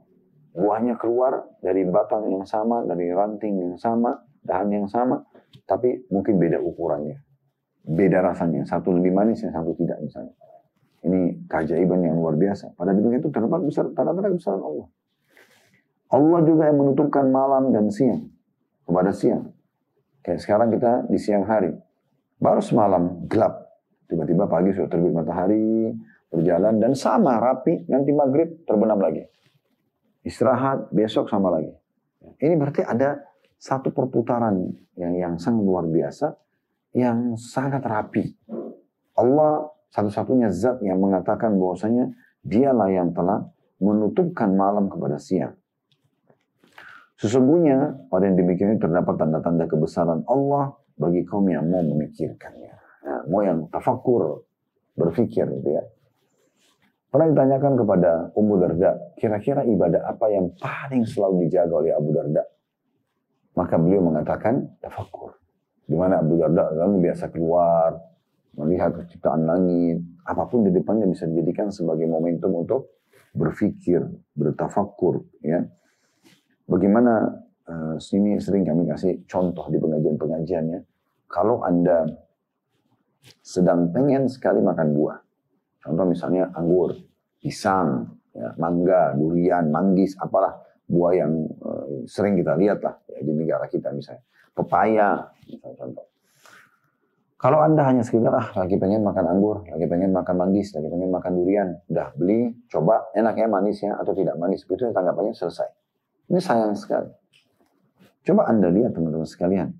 buahnya keluar dari batang yang sama, dari ranting yang sama, dahan yang sama, tapi mungkin beda ukurannya. Beda rasanya, satu lebih manis, yang satu tidak misalnya. Ini keajaiban yang luar biasa. Pada dunia itu terdapat tanda-tanda kebesaran Allah. Allah juga yang menutupkan malam dan siang kepada siang. Kayak sekarang kita di siang hari. Baru semalam gelap. Tiba-tiba pagi sudah terbit matahari, berjalan dan sama rapi, nanti maghrib terbenam lagi. Istirahat, besok sama lagi. Ini berarti ada satu perputaran yang sangat luar biasa, yang sangat rapi. Allah satu-satunya zat yang mengatakan bahwasanya dialah yang telah menutupkan malam kepada siang. Sesungguhnya pada yang demikian ini terdapat tanda-tanda kebesaran Allah bagi kaum yang mau memikirkannya. Nah, mau yang tafakur, berpikir gitu ya. Pernah ditanyakan kepada Ummu Darda, kira-kira ibadah apa yang paling selalu dijaga oleh Abu Darda? Maka beliau mengatakan tafakur. Di mana Abu Darda lalu biasa keluar, melihat ciptaan langit, apapun di depannya bisa dijadikan sebagai momentum untuk berpikir, bertafakur. Ya. Bagaimana sini sering kami kasih contoh di pengajian-pengajiannya, kalau Anda sedang pengen sekali makan buah, contoh misalnya anggur, pisang, ya, mangga, durian, manggis, apalah buah yang sering kita lihat lah ya, di negara kita misalnya, pepaya, misalnya contoh. Kalau Anda hanya sekedar lagi pengen makan anggur, lagi pengen makan manggis, lagi pengen makan durian, udah beli, coba enaknya manisnya atau tidak manis, begitu tanggapannya selesai. Ini sayang sekali. Coba Anda lihat teman-teman sekalian,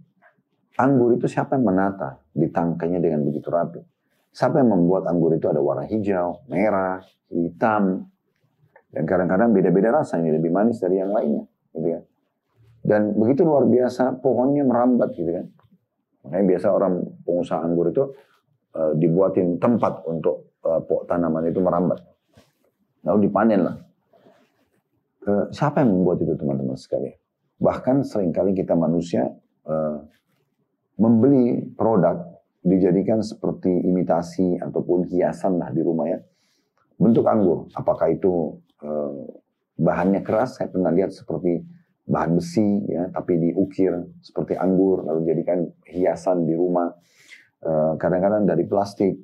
anggur itu siapa yang menata di tangkainya dengan begitu rapi? Siapa yang membuat anggur itu ada warna hijau, merah, hitam, dan kadang-kadang beda-beda rasa, ini lebih manis dari yang lainnya, gitu kan? Dan begitu luar biasa, pohonnya merambat, gitu kan? Makanya biasa orang pengusaha anggur itu dibuatin tempat untuk tanaman itu merambat, lalu dipanen lah. Siapa yang membuat itu teman-teman sekalian? Bahkan seringkali kita manusia membeli produk dijadikan seperti imitasi ataupun hiasan lah di rumah ya. Bentuk anggur, apakah itu bahannya keras, saya pernah lihat seperti bahan besi ya, tapi diukir seperti anggur lalu jadikan hiasan di rumah. Kadang-kadang dari plastik,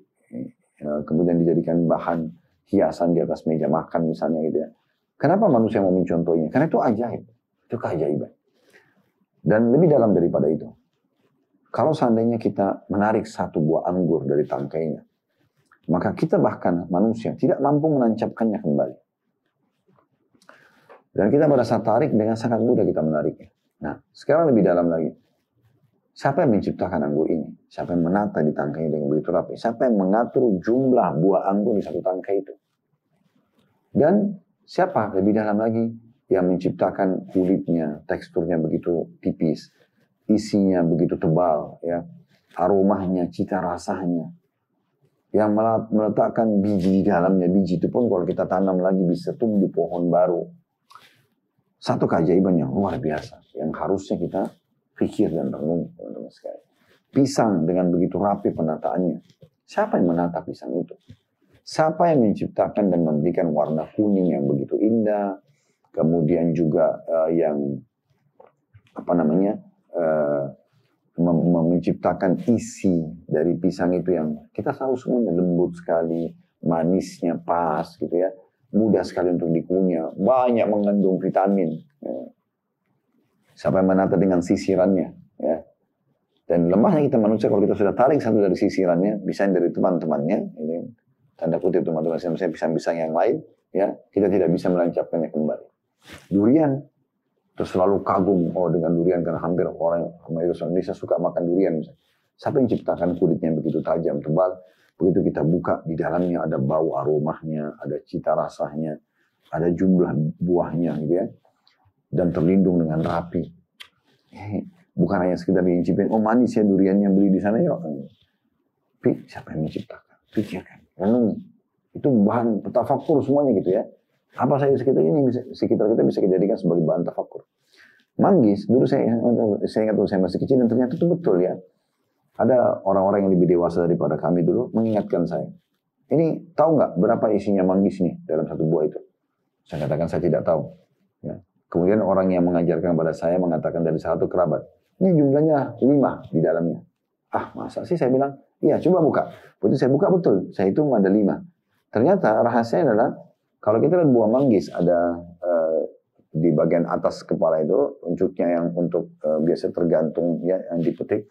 kemudian dijadikan bahan hiasan di atas meja makan misalnya gitu ya. Kenapa manusia mau mencontohnya? Karena itu ajaib. Itu keajaiban. Dan lebih dalam daripada itu. Kalau seandainya kita menarik satu buah anggur dari tangkainya, maka kita bahkan manusia tidak mampu menancapkannya kembali. Dan kita pada saat tarik dengan sangat mudah kita menariknya. Nah, sekarang lebih dalam lagi. Siapa yang menciptakan anggur ini? Siapa yang menata di tangkainya dengan begitu rapi? Siapa yang mengatur jumlah buah anggur di satu tangkai itu? Dan siapa lebih dalam lagi yang menciptakan kulitnya, teksturnya begitu tipis, isinya begitu tebal, ya, aromanya, cita rasanya, yang meletakkan biji di dalamnya. Biji itu pun kalau kita tanam lagi bisa tumbuh pohon baru. Satu keajaiban yang luar biasa, yang harusnya kita pikir dan renung, teman-teman sekalian. Pisang dengan begitu rapi penataannya. Siapa yang menata pisang itu? Siapa yang menciptakan dan memberikan warna kuning yang begitu indah, kemudian juga yang menciptakan isi dari pisang itu yang kita tahu semuanya lembut sekali, manisnya pas gitu ya, mudah sekali untuk dikunyah, banyak mengandung vitamin. Ya. Siapa yang menata dengan sisirannya, ya. Dan lemahnya kita manusia kalau kita sudah tarik satu dari sisirannya, bisa dari teman-temannya, ini tanda kutip teman-teman, saya pisang-pisang yang lain, ya, kita tidak bisa melancapkannya kembali. Durian, terus selalu kagum dengan durian karena hampir orang Indonesia suka makan durian. Siapa yang ciptakan kulitnya yang begitu tajam, tebal, begitu kita buka di dalamnya ada bau aromanya, ada cita rasanya, ada jumlah buahnya, gitu ya, dan terlindung dengan rapi. Bukan hanya sekedar diincipin, oh manis ya duriannya beli di sana ya. Tapi siapa yang menciptakan? Pikirkan, renungi. Itu bahan tafakur semuanya gitu ya. Apa saja sekitar kita bisa dijadikan sebagai bahan tafakur. Manggis, dulu saya ingat waktu saya masih kecil dan ternyata itu betul ya. Ada orang-orang yang lebih dewasa daripada kami dulu mengingatkan saya. Ini tahu nggak berapa isinya manggis nih dalam satu buah itu? Saya katakan saya tidak tahu. Ya. Kemudian orang yang mengajarkan kepada saya mengatakan dari satu kerabat. Ini jumlahnya 5 di dalamnya. Ah masa sih, saya bilang. Iya coba buka. Begitu saya buka betul. Saya hitung ada 5. Ternyata rahasianya adalah kalau kita lihat buah manggis ada di bagian atas kepala itu uncuknya yang untuk biasa tergantung ya yang dipetik.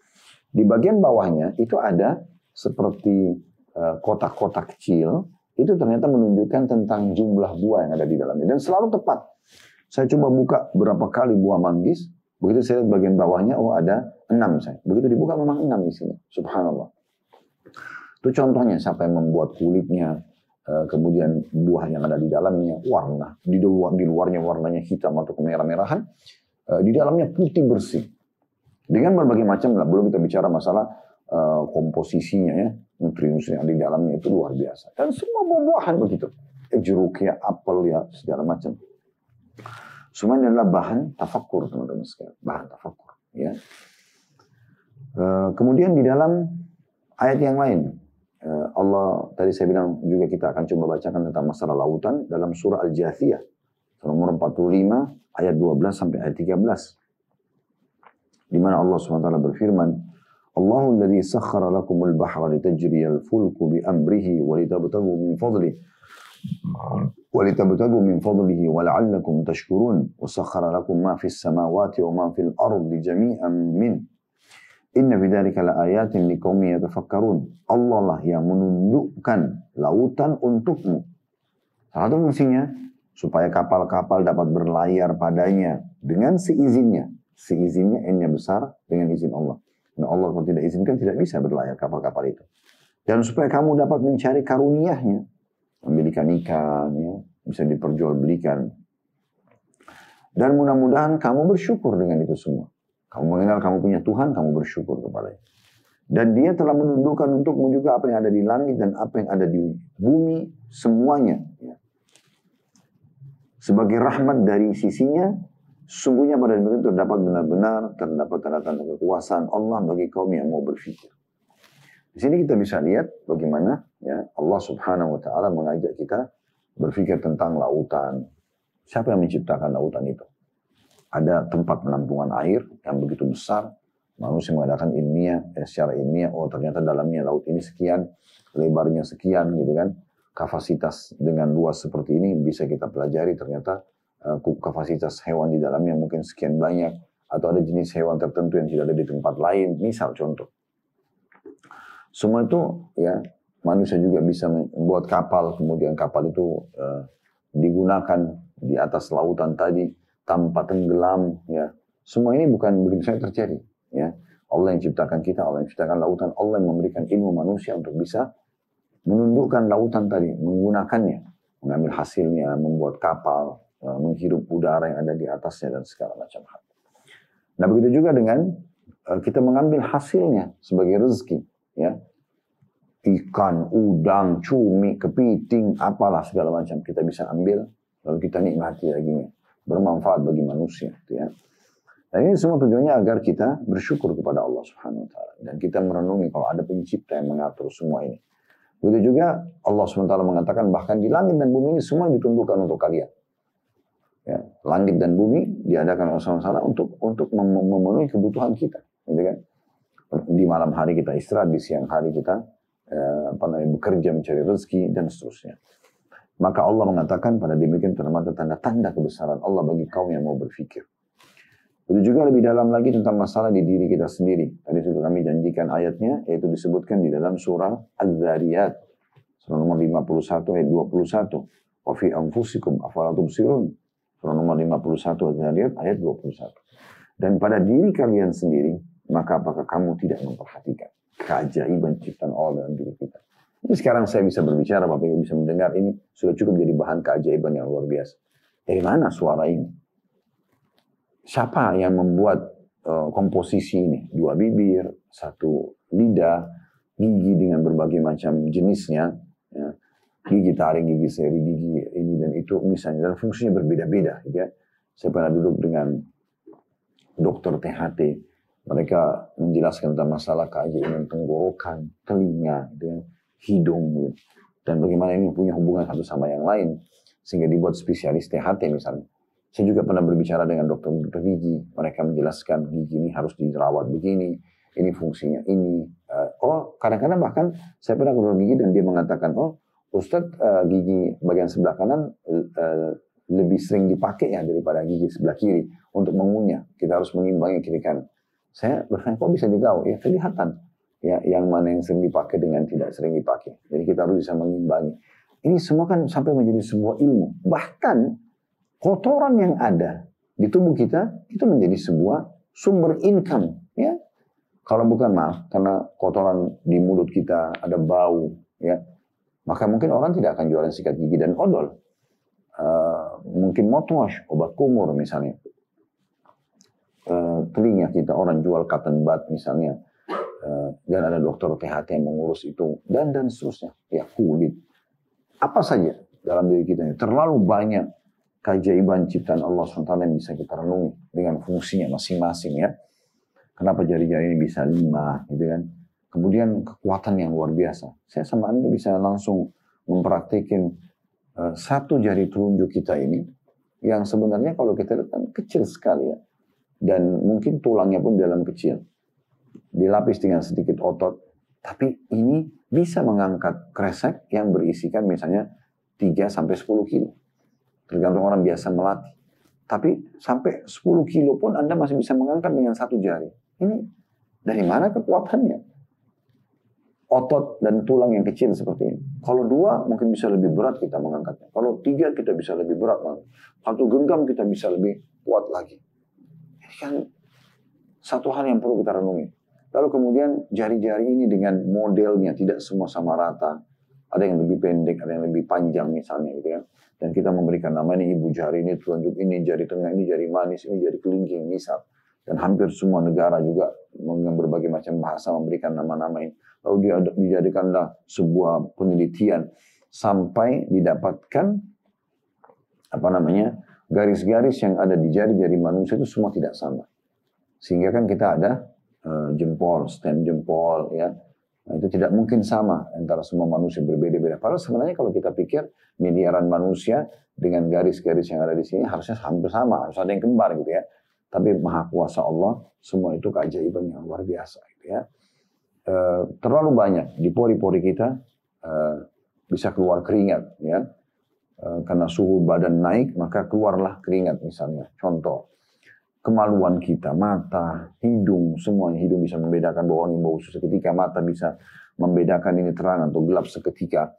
Di bagian bawahnya itu ada seperti kotak-kotak kecil. Itu ternyata menunjukkan tentang jumlah buah yang ada di dalamnya dan selalu tepat. Saya coba buka berapa kali buah manggis. Begitu saya lihat bagian bawahnya, oh ada 6 saya. Begitu dibuka memang 6 isinya. Subhanallah. Itu contohnya siapa yang membuat kulitnya, kemudian buah yang ada di dalamnya, warna. Di luarnya warnanya hitam atau kemerah-merahan. Di dalamnya putih bersih. Dengan berbagai macam, belum kita bicara masalah komposisinya ya. Nutrisi yang di dalamnya itu luar biasa. Dan semua buah-buahan begitu. Jeruk ya, apel ya, segala macam. Semuanya adalah bahan tafakur teman-teman sekalian, bahan tafakur. Ya. Kemudian di dalam ayat yang lain, Allah tadi saya bilang juga kita akan coba bacakan tentang masalah lautan dalam surah Al-Jathiyah nomor 45 ayat 12 sampai ayat 13. Di mana Allah SWT berfirman, Allahu alladhi sakhara lakumul bahra litajriyal fulku bi amrihi wa litabtagu min fadlihi wa la'allakum tashkurun wa sakhara lakum ma fis samawati wa ma fil ardi jami'an min. Inna bidzalika laayatin liqaumin yatafakkarun. Allah lah yang menundukkan lautan untukmu. Salah satu fungsinya supaya kapal-kapal dapat berlayar padanya dengan seizinnya. Seizinnya N-nya besar dengan izin Allah. Nah Allah kalau tidak izinkan tidak bisa berlayar kapal-kapal itu. Dan supaya kamu dapat mencari karunia-Nya, ambil ikan-ikan, ya, bisa diperjualbelikan. Dan mudah-mudahan kamu bersyukur dengan itu semua. Kamu mengenal kamu punya Tuhan, kamu bersyukur kepadanya. Dan dia telah menundukkan untukmu juga apa yang ada di langit dan apa yang ada di bumi, semuanya. Ya. Sebagai rahmat dari sisinya, sungguhnya pada demikian terdapat benar-benar terdapat tanda-tanda kekuasaan Allah bagi kaum yang mau berfikir. Di sini kita bisa lihat bagaimana ya, Allah Subhanahu wa Ta'ala mengajak kita berfikir tentang lautan. Siapa yang menciptakan lautan itu? Ada tempat penampungan air yang begitu besar. Manusia mengadakan secara ilmiah, oh ternyata dalamnya laut ini sekian, lebarnya sekian gitu kan. Kapasitas dengan luas seperti ini bisa kita pelajari, ternyata kapasitas hewan di dalamnya mungkin sekian banyak. Atau ada jenis hewan tertentu yang tidak ada di tempat lain, misal contoh. Semua itu ya manusia juga bisa membuat kapal, kemudian kapal itu digunakan di atas lautan tadi, tanpa tenggelam, ya. Semua ini bukan begitu saja terjadi, ya. Allah yang ciptakan kita, Allah yang ciptakan lautan, Allah yang memberikan ilmu manusia untuk bisa menundukkan lautan tadi, menggunakannya, mengambil hasilnya, membuat kapal, menghirup udara yang ada di atasnya dan segala macam hal. Nah, begitu juga dengan kita mengambil hasilnya sebagai rezeki, ya. Ikan, udang, cumi, kepiting, apalah segala macam kita bisa ambil, lalu kita nikmati lagi. Bermanfaat bagi manusia, gitu ya. Dan ini semua tujuannya agar kita bersyukur kepada Allah Subhanahu Wa Taala dan kita merenungi kalau ada pencipta yang mengatur semua ini. Begitu juga Allah Subhanahu Wa Taala mengatakan bahkan di langit dan bumi ini semua ditundukkan untuk kalian. Ya, langit dan bumi diadakan oleh Allah untuk memenuhi kebutuhan kita, gitu kan? Di malam hari kita istirahat, di siang hari kita bekerja mencari rezeki dan seterusnya. Maka Allah mengatakan pada demikian terdapat tanda-tanda kebesaran Allah bagi kaum yang mau berfikir. Itu juga lebih dalam lagi tentang masalah di diri kita sendiri. Tadi sudah kami janjikan ayatnya, yaitu disebutkan di dalam surah Az-Zariyat. Surah nomor 51 ayat 21. Wa fi anfusikum afala tubsirun. Surah nomor 51 Az-Zariyat ayat 21. Dan pada diri kalian sendiri, maka apakah kamu tidak memperhatikan keajaiban ciptaan Allah dalam diri kita? Ini sekarang saya bisa berbicara, Bapak Ibu bisa mendengar, ini sudah cukup menjadi bahan keajaiban yang luar biasa. Dari mana suara ini? Siapa yang membuat komposisi ini? 2 bibir, 1 lidah, gigi dengan berbagai macam jenisnya, ya. Gigi taring, gigi seri, gigi ini dan itu misalnya, dan fungsinya berbeda-beda. Gitu ya. Saya pernah duduk dengan dokter THT, mereka menjelaskan tentang masalah keajaiban tenggorokan, telinga, gitu ya. Hidung, dan bagaimana ini punya hubungan satu sama yang lain sehingga dibuat spesialis THT misalnya. Saya juga pernah berbicara dengan dokter gigi, mereka menjelaskan gigi ini harus dirawat begini, ini fungsinya ini. Kadang-kadang bahkan saya pernah ke dokter gigi dan dia mengatakan, Ustadz, gigi bagian sebelah kanan lebih sering dipakai ya daripada gigi sebelah kiri untuk mengunyah. Kita harus mengimbangi kiri kanan. Saya bertanya, kok bisa ditahu? Ya kelihatan. Ya, yang mana yang sering dipakai dengan tidak sering dipakai. Jadi kita harus bisa mengimbangi. Ini semua kan sampai menjadi sebuah ilmu. Bahkan kotoran yang ada di tubuh kita itu menjadi sebuah sumber income. Ya, kalau bukan maaf karena kotoran di mulut kita ada bau, ya, maka mungkin orang tidak akan jualan sikat gigi dan odol. Mungkin mouthwash, obat kumur misalnya. Telinga kita orang jual cotton bud misalnya. Dan ada dokter THT yang mengurus itu dan seterusnya, ya kulit, apa saja dalam diri kita ini terlalu banyak keajaiban ciptaan Allah SWT yang bisa kita renungi dengan fungsinya masing-masing ya. Kenapa jari-jari ini bisa 5 gitu kan. Kemudian kekuatan yang luar biasa. Saya sama Anda bisa langsung mempraktikin satu jari telunjuk kita ini yang sebenarnya kalau kita lihat kan kecil sekali ya. Dan mungkin tulangnya pun dalam kecil. Dilapis dengan sedikit otot. Tapi ini bisa mengangkat kresek yang berisikan misalnya 3-10 kilo. Tergantung orang biasa melatih. Tapi sampai 10 kilo pun Anda masih bisa mengangkat dengan satu jari. Ini dari mana kekuatannya? Otot dan tulang yang kecil seperti ini. Kalau 2 mungkin bisa lebih berat kita mengangkatnya. Kalau 3 kita bisa lebih berat. Satu genggam kita bisa lebih kuat lagi. Ini kan satu hal yang perlu kita renungi. Lalu kemudian jari-jari ini dengan modelnya tidak semua sama rata. Ada yang lebih pendek, ada yang lebih panjang misalnya gitu ya. Dan kita memberikan nama ini ibu jari, ini telunjuk ini, jari tengah ini, jari manis, ini jari kelingking misal. Dan hampir semua negara juga dengan berbagai macam bahasa memberikan nama-nama ini. Lalu dijadikanlah sebuah penelitian sampai didapatkan garis-garis yang ada di jari-jari manusia itu semua tidak sama. Sehingga kan kita ada jempol, stem jempol ya. Nah, itu tidak mungkin sama antara semua manusia berbeda-beda. Padahal sebenarnya kalau kita pikir miliaran manusia dengan garis-garis yang ada di sini harusnya hampir sama, harus ada yang kembar gitu ya. Tapi maha kuasa Allah, semua itu keajaiban yang luar biasa gitu ya. Terlalu banyak di pori-pori kita bisa keluar keringat ya. Karena suhu badan naik maka keluarlah keringat misalnya. Contoh, kemaluan kita, mata, hidung, semuanya. Hidung bisa membedakan bau angin, bau susu seketika. Mata bisa membedakan ini terang atau gelap seketika.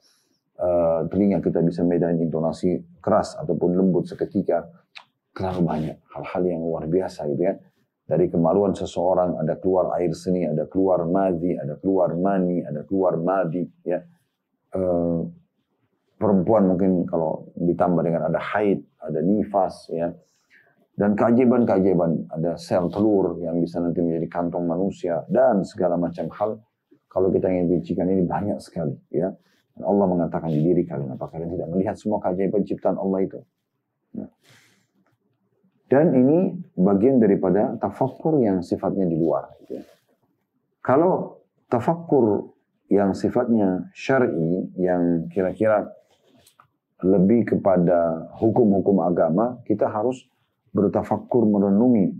Telinga kita bisa membedakan intonasi keras ataupun lembut seketika. Terlalu banyak hal-hal yang luar biasa gitu ya. Dari kemaluan seseorang ada keluar air seni, ada keluar madhi, ada keluar mani, ada keluar madi ya. Perempuan mungkin kalau ditambah dengan ada haid, ada nifas ya. Dan keajaiban-keajaiban, ada sel telur yang bisa nanti menjadi kantong manusia dan segala macam hal. Kalau kita ingin rincikan ini banyak sekali ya. Dan Allah mengatakan di diri kalian, apa kalian tidak melihat semua keajaiban ciptaan Allah itu? Nah. Dan ini bagian daripada tafakkur yang sifatnya di luar. Gitu ya. Kalau tafakkur yang sifatnya syar'i, yang kira-kira lebih kepada hukum-hukum agama, kita harus bertafakkur merenungi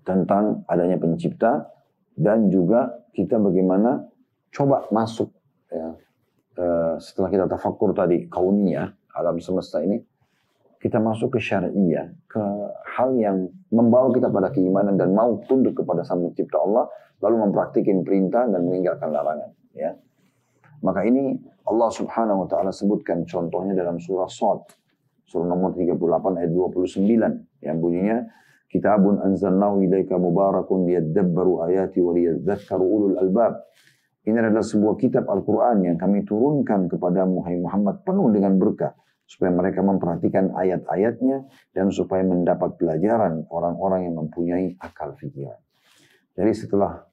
tentang adanya pencipta dan juga kita bagaimana coba masuk ya, setelah kita tafakkur tadi kauniyah alam semesta ini, kita masuk ke syariah, ke hal yang membawa kita pada keimanan dan mau tunduk kepada Sang Pencipta Allah, lalu mempraktikkan perintah dan meninggalkan larangan. Ya. Maka ini Allah Subhanahu Wa Taala sebutkan contohnya dalam surah Shad, surah nomor 38 ayat 29, yang bunyinya Kitabun anzalnahu ilaika mubarakun liyadabbaru ayati wa liyadzakkaru ulul albab. Ini adalah sebuah kitab Al-Quran yang kami turunkan kepadamu, hai Muhammad, penuh dengan berkah, supaya mereka memperhatikan ayat-ayatnya dan supaya mendapat pelajaran orang-orang yang mempunyai akal fikiran. Jadi setelah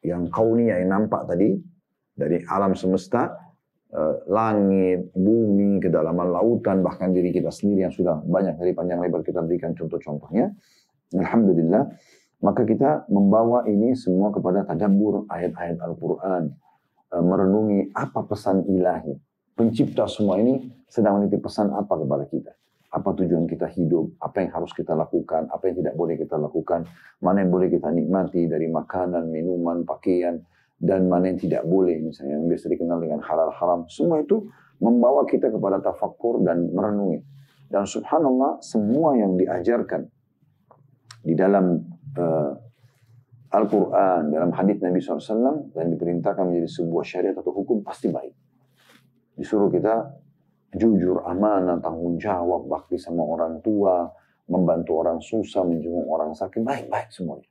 yang kauniyah yang nampak tadi, dari alam semesta, langit, bumi, kedalaman lautan, bahkan diri kita sendiri yang sudah banyak dari panjang lebar kita berikan contoh-contohnya. Alhamdulillah, maka kita membawa ini semua kepada tadabbur ayat-ayat Al-Quran, merenungi apa pesan ilahi. Pencipta semua ini sedang menitip pesan apa kepada kita. Apa tujuan kita hidup, apa yang harus kita lakukan, apa yang tidak boleh kita lakukan, mana yang boleh kita nikmati dari makanan, minuman, pakaian, dan mana yang tidak boleh, misalnya yang biasa dikenal dengan halal haram. Semua itu membawa kita kepada tafakkur dan merenungi. Dan subhanallah, semua yang diajarkan di dalam Al-Quran, dalam hadits Nabi SAW, dan diperintahkan menjadi sebuah syariat atau hukum, pasti baik. Disuruh kita jujur, amanah, tanggung jawab, bakti sama orang tua, membantu orang susah, menjenguk orang sakit, baik-baik semuanya.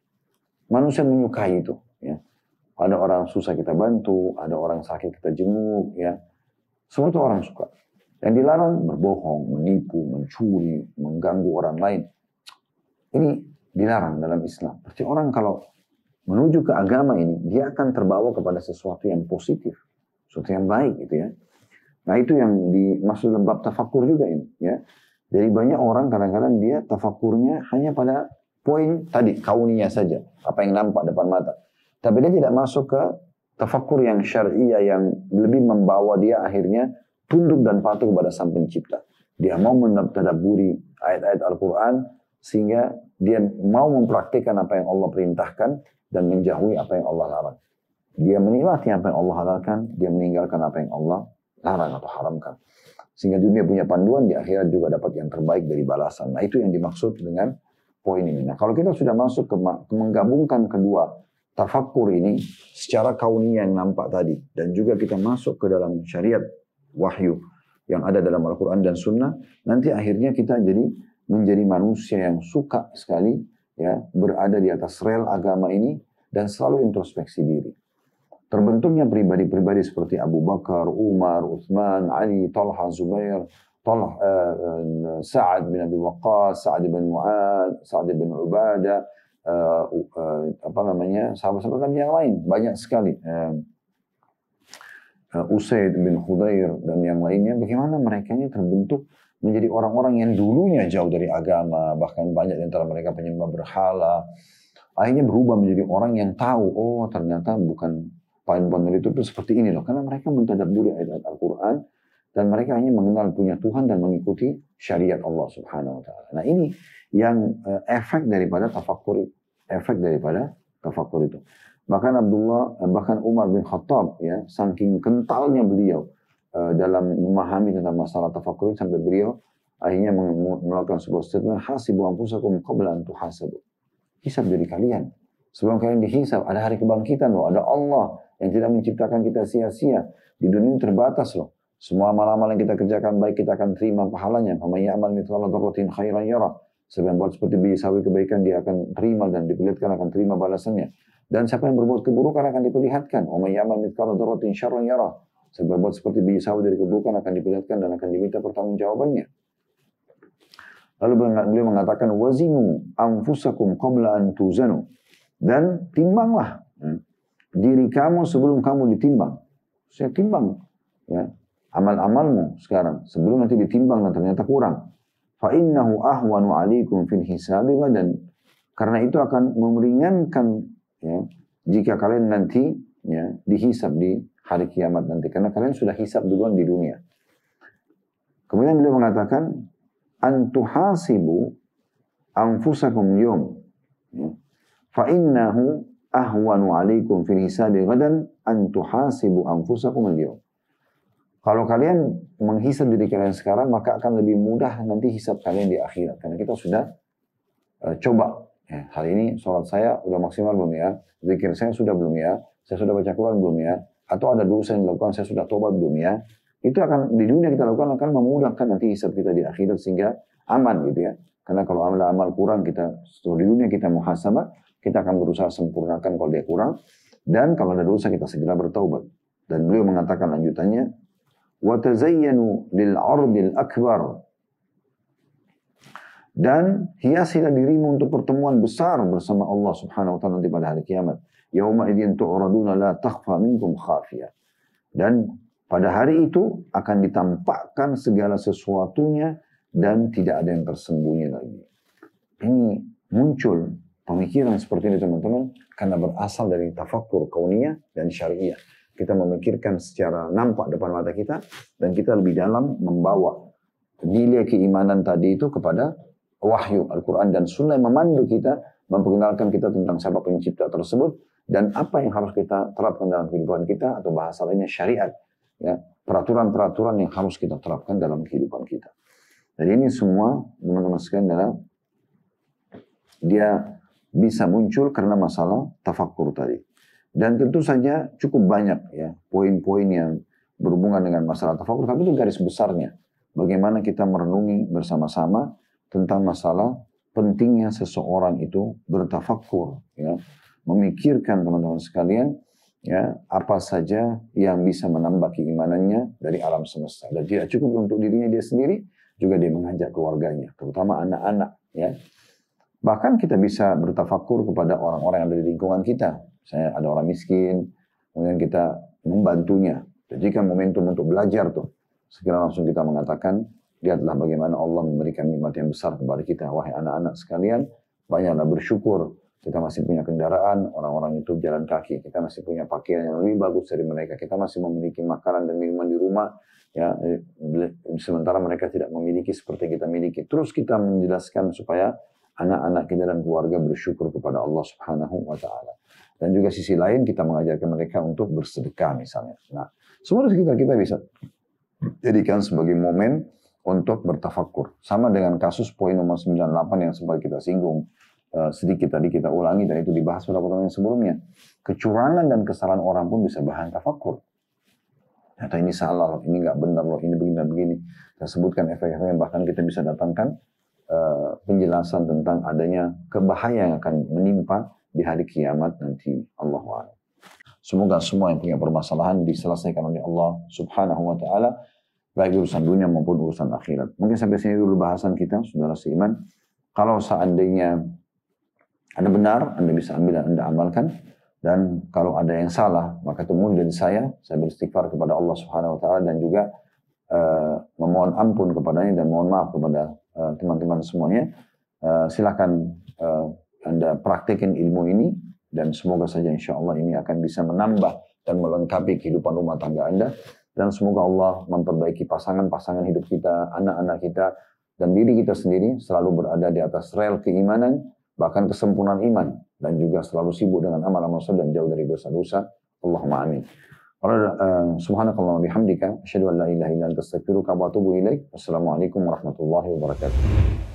Manusia menyukai itu. Ya. Ada orang susah kita bantu, ada orang sakit kita jenguk. Ya. Semua itu orang suka. Yang dilarang berbohong, menipu, mencuri, mengganggu orang lain. Ini dilarang dalam Islam. Berarti orang kalau menuju ke agama ini, dia akan terbawa kepada sesuatu yang positif, sesuatu yang baik gitu ya. Nah itu yang dimaksud dalam bab tafakkur juga ini. Ya. Jadi banyak orang kadang-kadang dia tafakkurnya hanya pada poin tadi kauniyah saja, apa yang nampak depan mata. Tapi dia tidak masuk ke tafakkur yang syariah yang lebih membawa dia akhirnya tunduk dan patuh kepada Sang Pencipta. Dia mau mentadabburi ayat-ayat Al-Quran sehingga dia mau mempraktikkan apa yang Allah perintahkan dan menjauhi apa yang Allah larang. Dia menikmati apa yang Allah halalkan, dia meninggalkan apa yang Allah larang atau haramkan. Sehingga dunia punya panduan, di akhirat juga dapat yang terbaik dari balasan. Nah itu yang dimaksud dengan poin ini. Nah kalau kita sudah masuk ke menggabungkan kedua tafakkur ini secara kauniyah yang nampak tadi, dan juga kita masuk ke dalam syariat wahyu yang ada dalam Al-Quran dan Sunnah, nanti akhirnya kita menjadi manusia yang suka sekali ya berada di atas rel agama ini dan selalu introspeksi diri. Terbentuknya pribadi-pribadi seperti Abu Bakar, Umar, Uthman, Ali, Talha, Zubair, Sa'ad bin Abi Waqqas, Sa'ad bin Mu'ad, Sa'ad bin Ubadah, sahabat-sahabat yang lain banyak sekali. Usaid bin Khudair dan yang lainnya, bagaimana mereka ini terbentuk menjadi orang-orang yang dulunya jauh dari agama, bahkan banyak di antara mereka penyembah berhala, akhirnya berubah menjadi orang yang tahu, oh ternyata bukan poin-poin itu seperti ini loh, karena mereka mentadabburi ayat Al-Quran dan mereka hanya mengenal punya Tuhan dan mengikuti syariat Allah Subhanahu Wa Taala. Nah ini yang efek daripada tafakkur itu. Bahkan Umar bin Khattab ya, saking kentalnya beliau dalam memahami tentang masalah tafakkur sampai beliau akhirnya melakukan sebuah statement, hasibu anfusakum qabla an tuhasabu. Hisab diri kalian sebelum kalian dihisab. Ada hari kebangkitan loh, ada Allah yang tidak menciptakan kita sia-sia. Di dunia terbatas loh. Semua amal-amal yang kita kerjakan baik kita akan terima pahalanya. Faman ya'mal mithqala dzarratin khairan yara. Sebab buat seperti biji sawi kebaikan dia akan terima dan diperlihatkan akan terima balasannya. Dan siapa yang berbuat keburukan akan diperlihatkan. Wa man ya'mal mithqala dzarratin syarran yara. Sebab buat seperti biji sawi dari keburukan akan diperlihatkan dan akan diminta pertanggungjawabannya. Lalu beliau mengatakan wazinu anfusakum qabla an tuzanu. Dan timbanglah diri kamu sebelum kamu ditimbang. Saya timbang ya amal-amalmu sekarang sebelum nanti ditimbang dan ternyata kurang. Fa innahu ahwanu 'alaikum fil hisabi gadan. Karena itu akan meringankan ya jika kalian nanti ya dihisab di hari kiamat nanti, karena kalian sudah hisab duluan di dunia. Kemudian beliau mengatakan antuhasibu anfusakum yawm ya. Fa innahu ahwanu 'alaikum fil hisabi gadan antuhasibu anfusakum al-yawm. Kalau kalian menghisab diri kalian sekarang, maka akan lebih mudah nanti hisab kalian di akhirat. Karena kita sudah coba. Ya, hari ini sholat saya udah maksimal belum ya? Zikir saya sudah belum ya? Saya sudah baca Quran belum ya? Atau ada dosa yang dilakukan, saya sudah tobat belum ya? Itu akan di dunia kita lakukan akan memudahkan nanti hisab kita di akhirat sehingga aman gitu ya. Karena kalau amal kurang kita di dunia kita muhasabah, kita akan berusaha sempurnakan kalau dia kurang. Dan kalau ada dosa kita segera bertaubat. Dan beliau mengatakan lanjutannya, وَتَزَيَّنُوا لِلْعَرْضِ الْأَكْبَرِ. Dan hiasilah dirimu untuk pertemuan besar bersama Allah Subhanahu wa taala nanti pada hari kiamat. Yauma idzin tu'raduna la takhfa minkum khafiyah. Dan pada hari itu akan ditampakkan segala sesuatunya dan tidak ada yang tersembunyi lagi. Ini muncul pemikiran seperti ini teman-teman karena berasal dari tafakkur kauniyah dan syariah. Kita memikirkan secara nampak depan mata kita dan kita lebih dalam membawa nilai keimanan tadi itu kepada wahyu Al-Quran dan Sunnah yang memandu kita, memperkenalkan kita tentang siapa pencipta tersebut dan apa yang harus kita terapkan dalam kehidupan kita, atau bahasa lainnya syariat, ya, peraturan-peraturan yang harus kita terapkan dalam kehidupan kita. Jadi ini semua teman-teman sekalian adalah dia bisa muncul karena masalah tafakkur tadi. Dan tentu saja cukup banyak ya poin-poin yang berhubungan dengan masalah tafakkur, tapi itu garis besarnya. Bagaimana kita merenungi bersama-sama tentang masalah pentingnya seseorang itu bertafakkur, ya, memikirkan teman-teman sekalian, ya, apa saja yang bisa menambah keimanannya dari alam semesta. Dan tidak cukup untuk dirinya dia sendiri, juga dia mengajak keluarganya, terutama anak-anak, ya. Bahkan kita bisa bertafakkur kepada orang-orang yang ada di lingkungan kita. Misalnya ada orang miskin, kemudian kita membantunya. Jadi jika momentum untuk belajar tuh, segera langsung kita mengatakan, lihatlah bagaimana Allah memberikan nikmat yang besar kepada kita. Wahai anak-anak sekalian, banyaklah bersyukur. Kita masih punya kendaraan, orang-orang itu jalan kaki. Kita masih punya pakaian yang lebih bagus dari mereka. Kita masih memiliki makanan dan minuman di rumah. Ya, sementara mereka tidak memiliki seperti yang kita miliki. Terus kita menjelaskan supaya anak-anak kita dan keluarga bersyukur kepada Allah Subhanahu wa Ta'ala. Dan juga sisi lain kita mengajarkan mereka untuk bersedekah misalnya. Nah, semua sekitar kita bisa jadikan sebagai momen untuk bertafakkur. Sama dengan kasus poin nomor 98 yang sempat kita singgung. Sedikit tadi kita ulangi dan itu dibahas beberapa tahun yang sebelumnya. Kecurangan dan kesalahan orang pun bisa bahan tafakkur. Atau ini salah loh, ini nggak benar loh, ini begini dan begini. Kita sebutkan efek-efek yang bahkan kita bisa datangkan penjelasan tentang adanya kebahayaan yang akan menimpa di hari kiamat nanti. Allahu a'lam. Semoga semua yang punya permasalahan diselesaikan oleh Allah Subhanahu wa Ta'ala, baik urusan dunia maupun urusan akhirat. Mungkin sampai sini dulu bahasan kita, saudara seiman. Kalau seandainya Anda benar, Anda bisa ambil dan Anda amalkan. Dan kalau ada yang salah, maka itu mulai dari saya beristighfar kepada Allah Subhanahu wa Ta'ala dan juga memohon ampun kepadanya dan mohon maaf kepada teman-teman semuanya. Silakan Anda praktekin ilmu ini dan semoga saja insya Allah ini akan bisa menambah dan melengkapi kehidupan rumah tangga Anda. Dan semoga Allah memperbaiki pasangan-pasangan hidup kita, anak-anak kita, dan diri kita sendiri selalu berada di atas rel keimanan, bahkan kesempurnaan iman, dan juga selalu sibuk dengan amal-amal soleh dan jauh dari dosa-dosa. Allahumma amin. Subhanakallah wa bihamdika, asyhadu an la ilaha illa anta astaghfiruka wa atubu ilaik. Wassalamualaikum warahmatullahi wabarakatuh.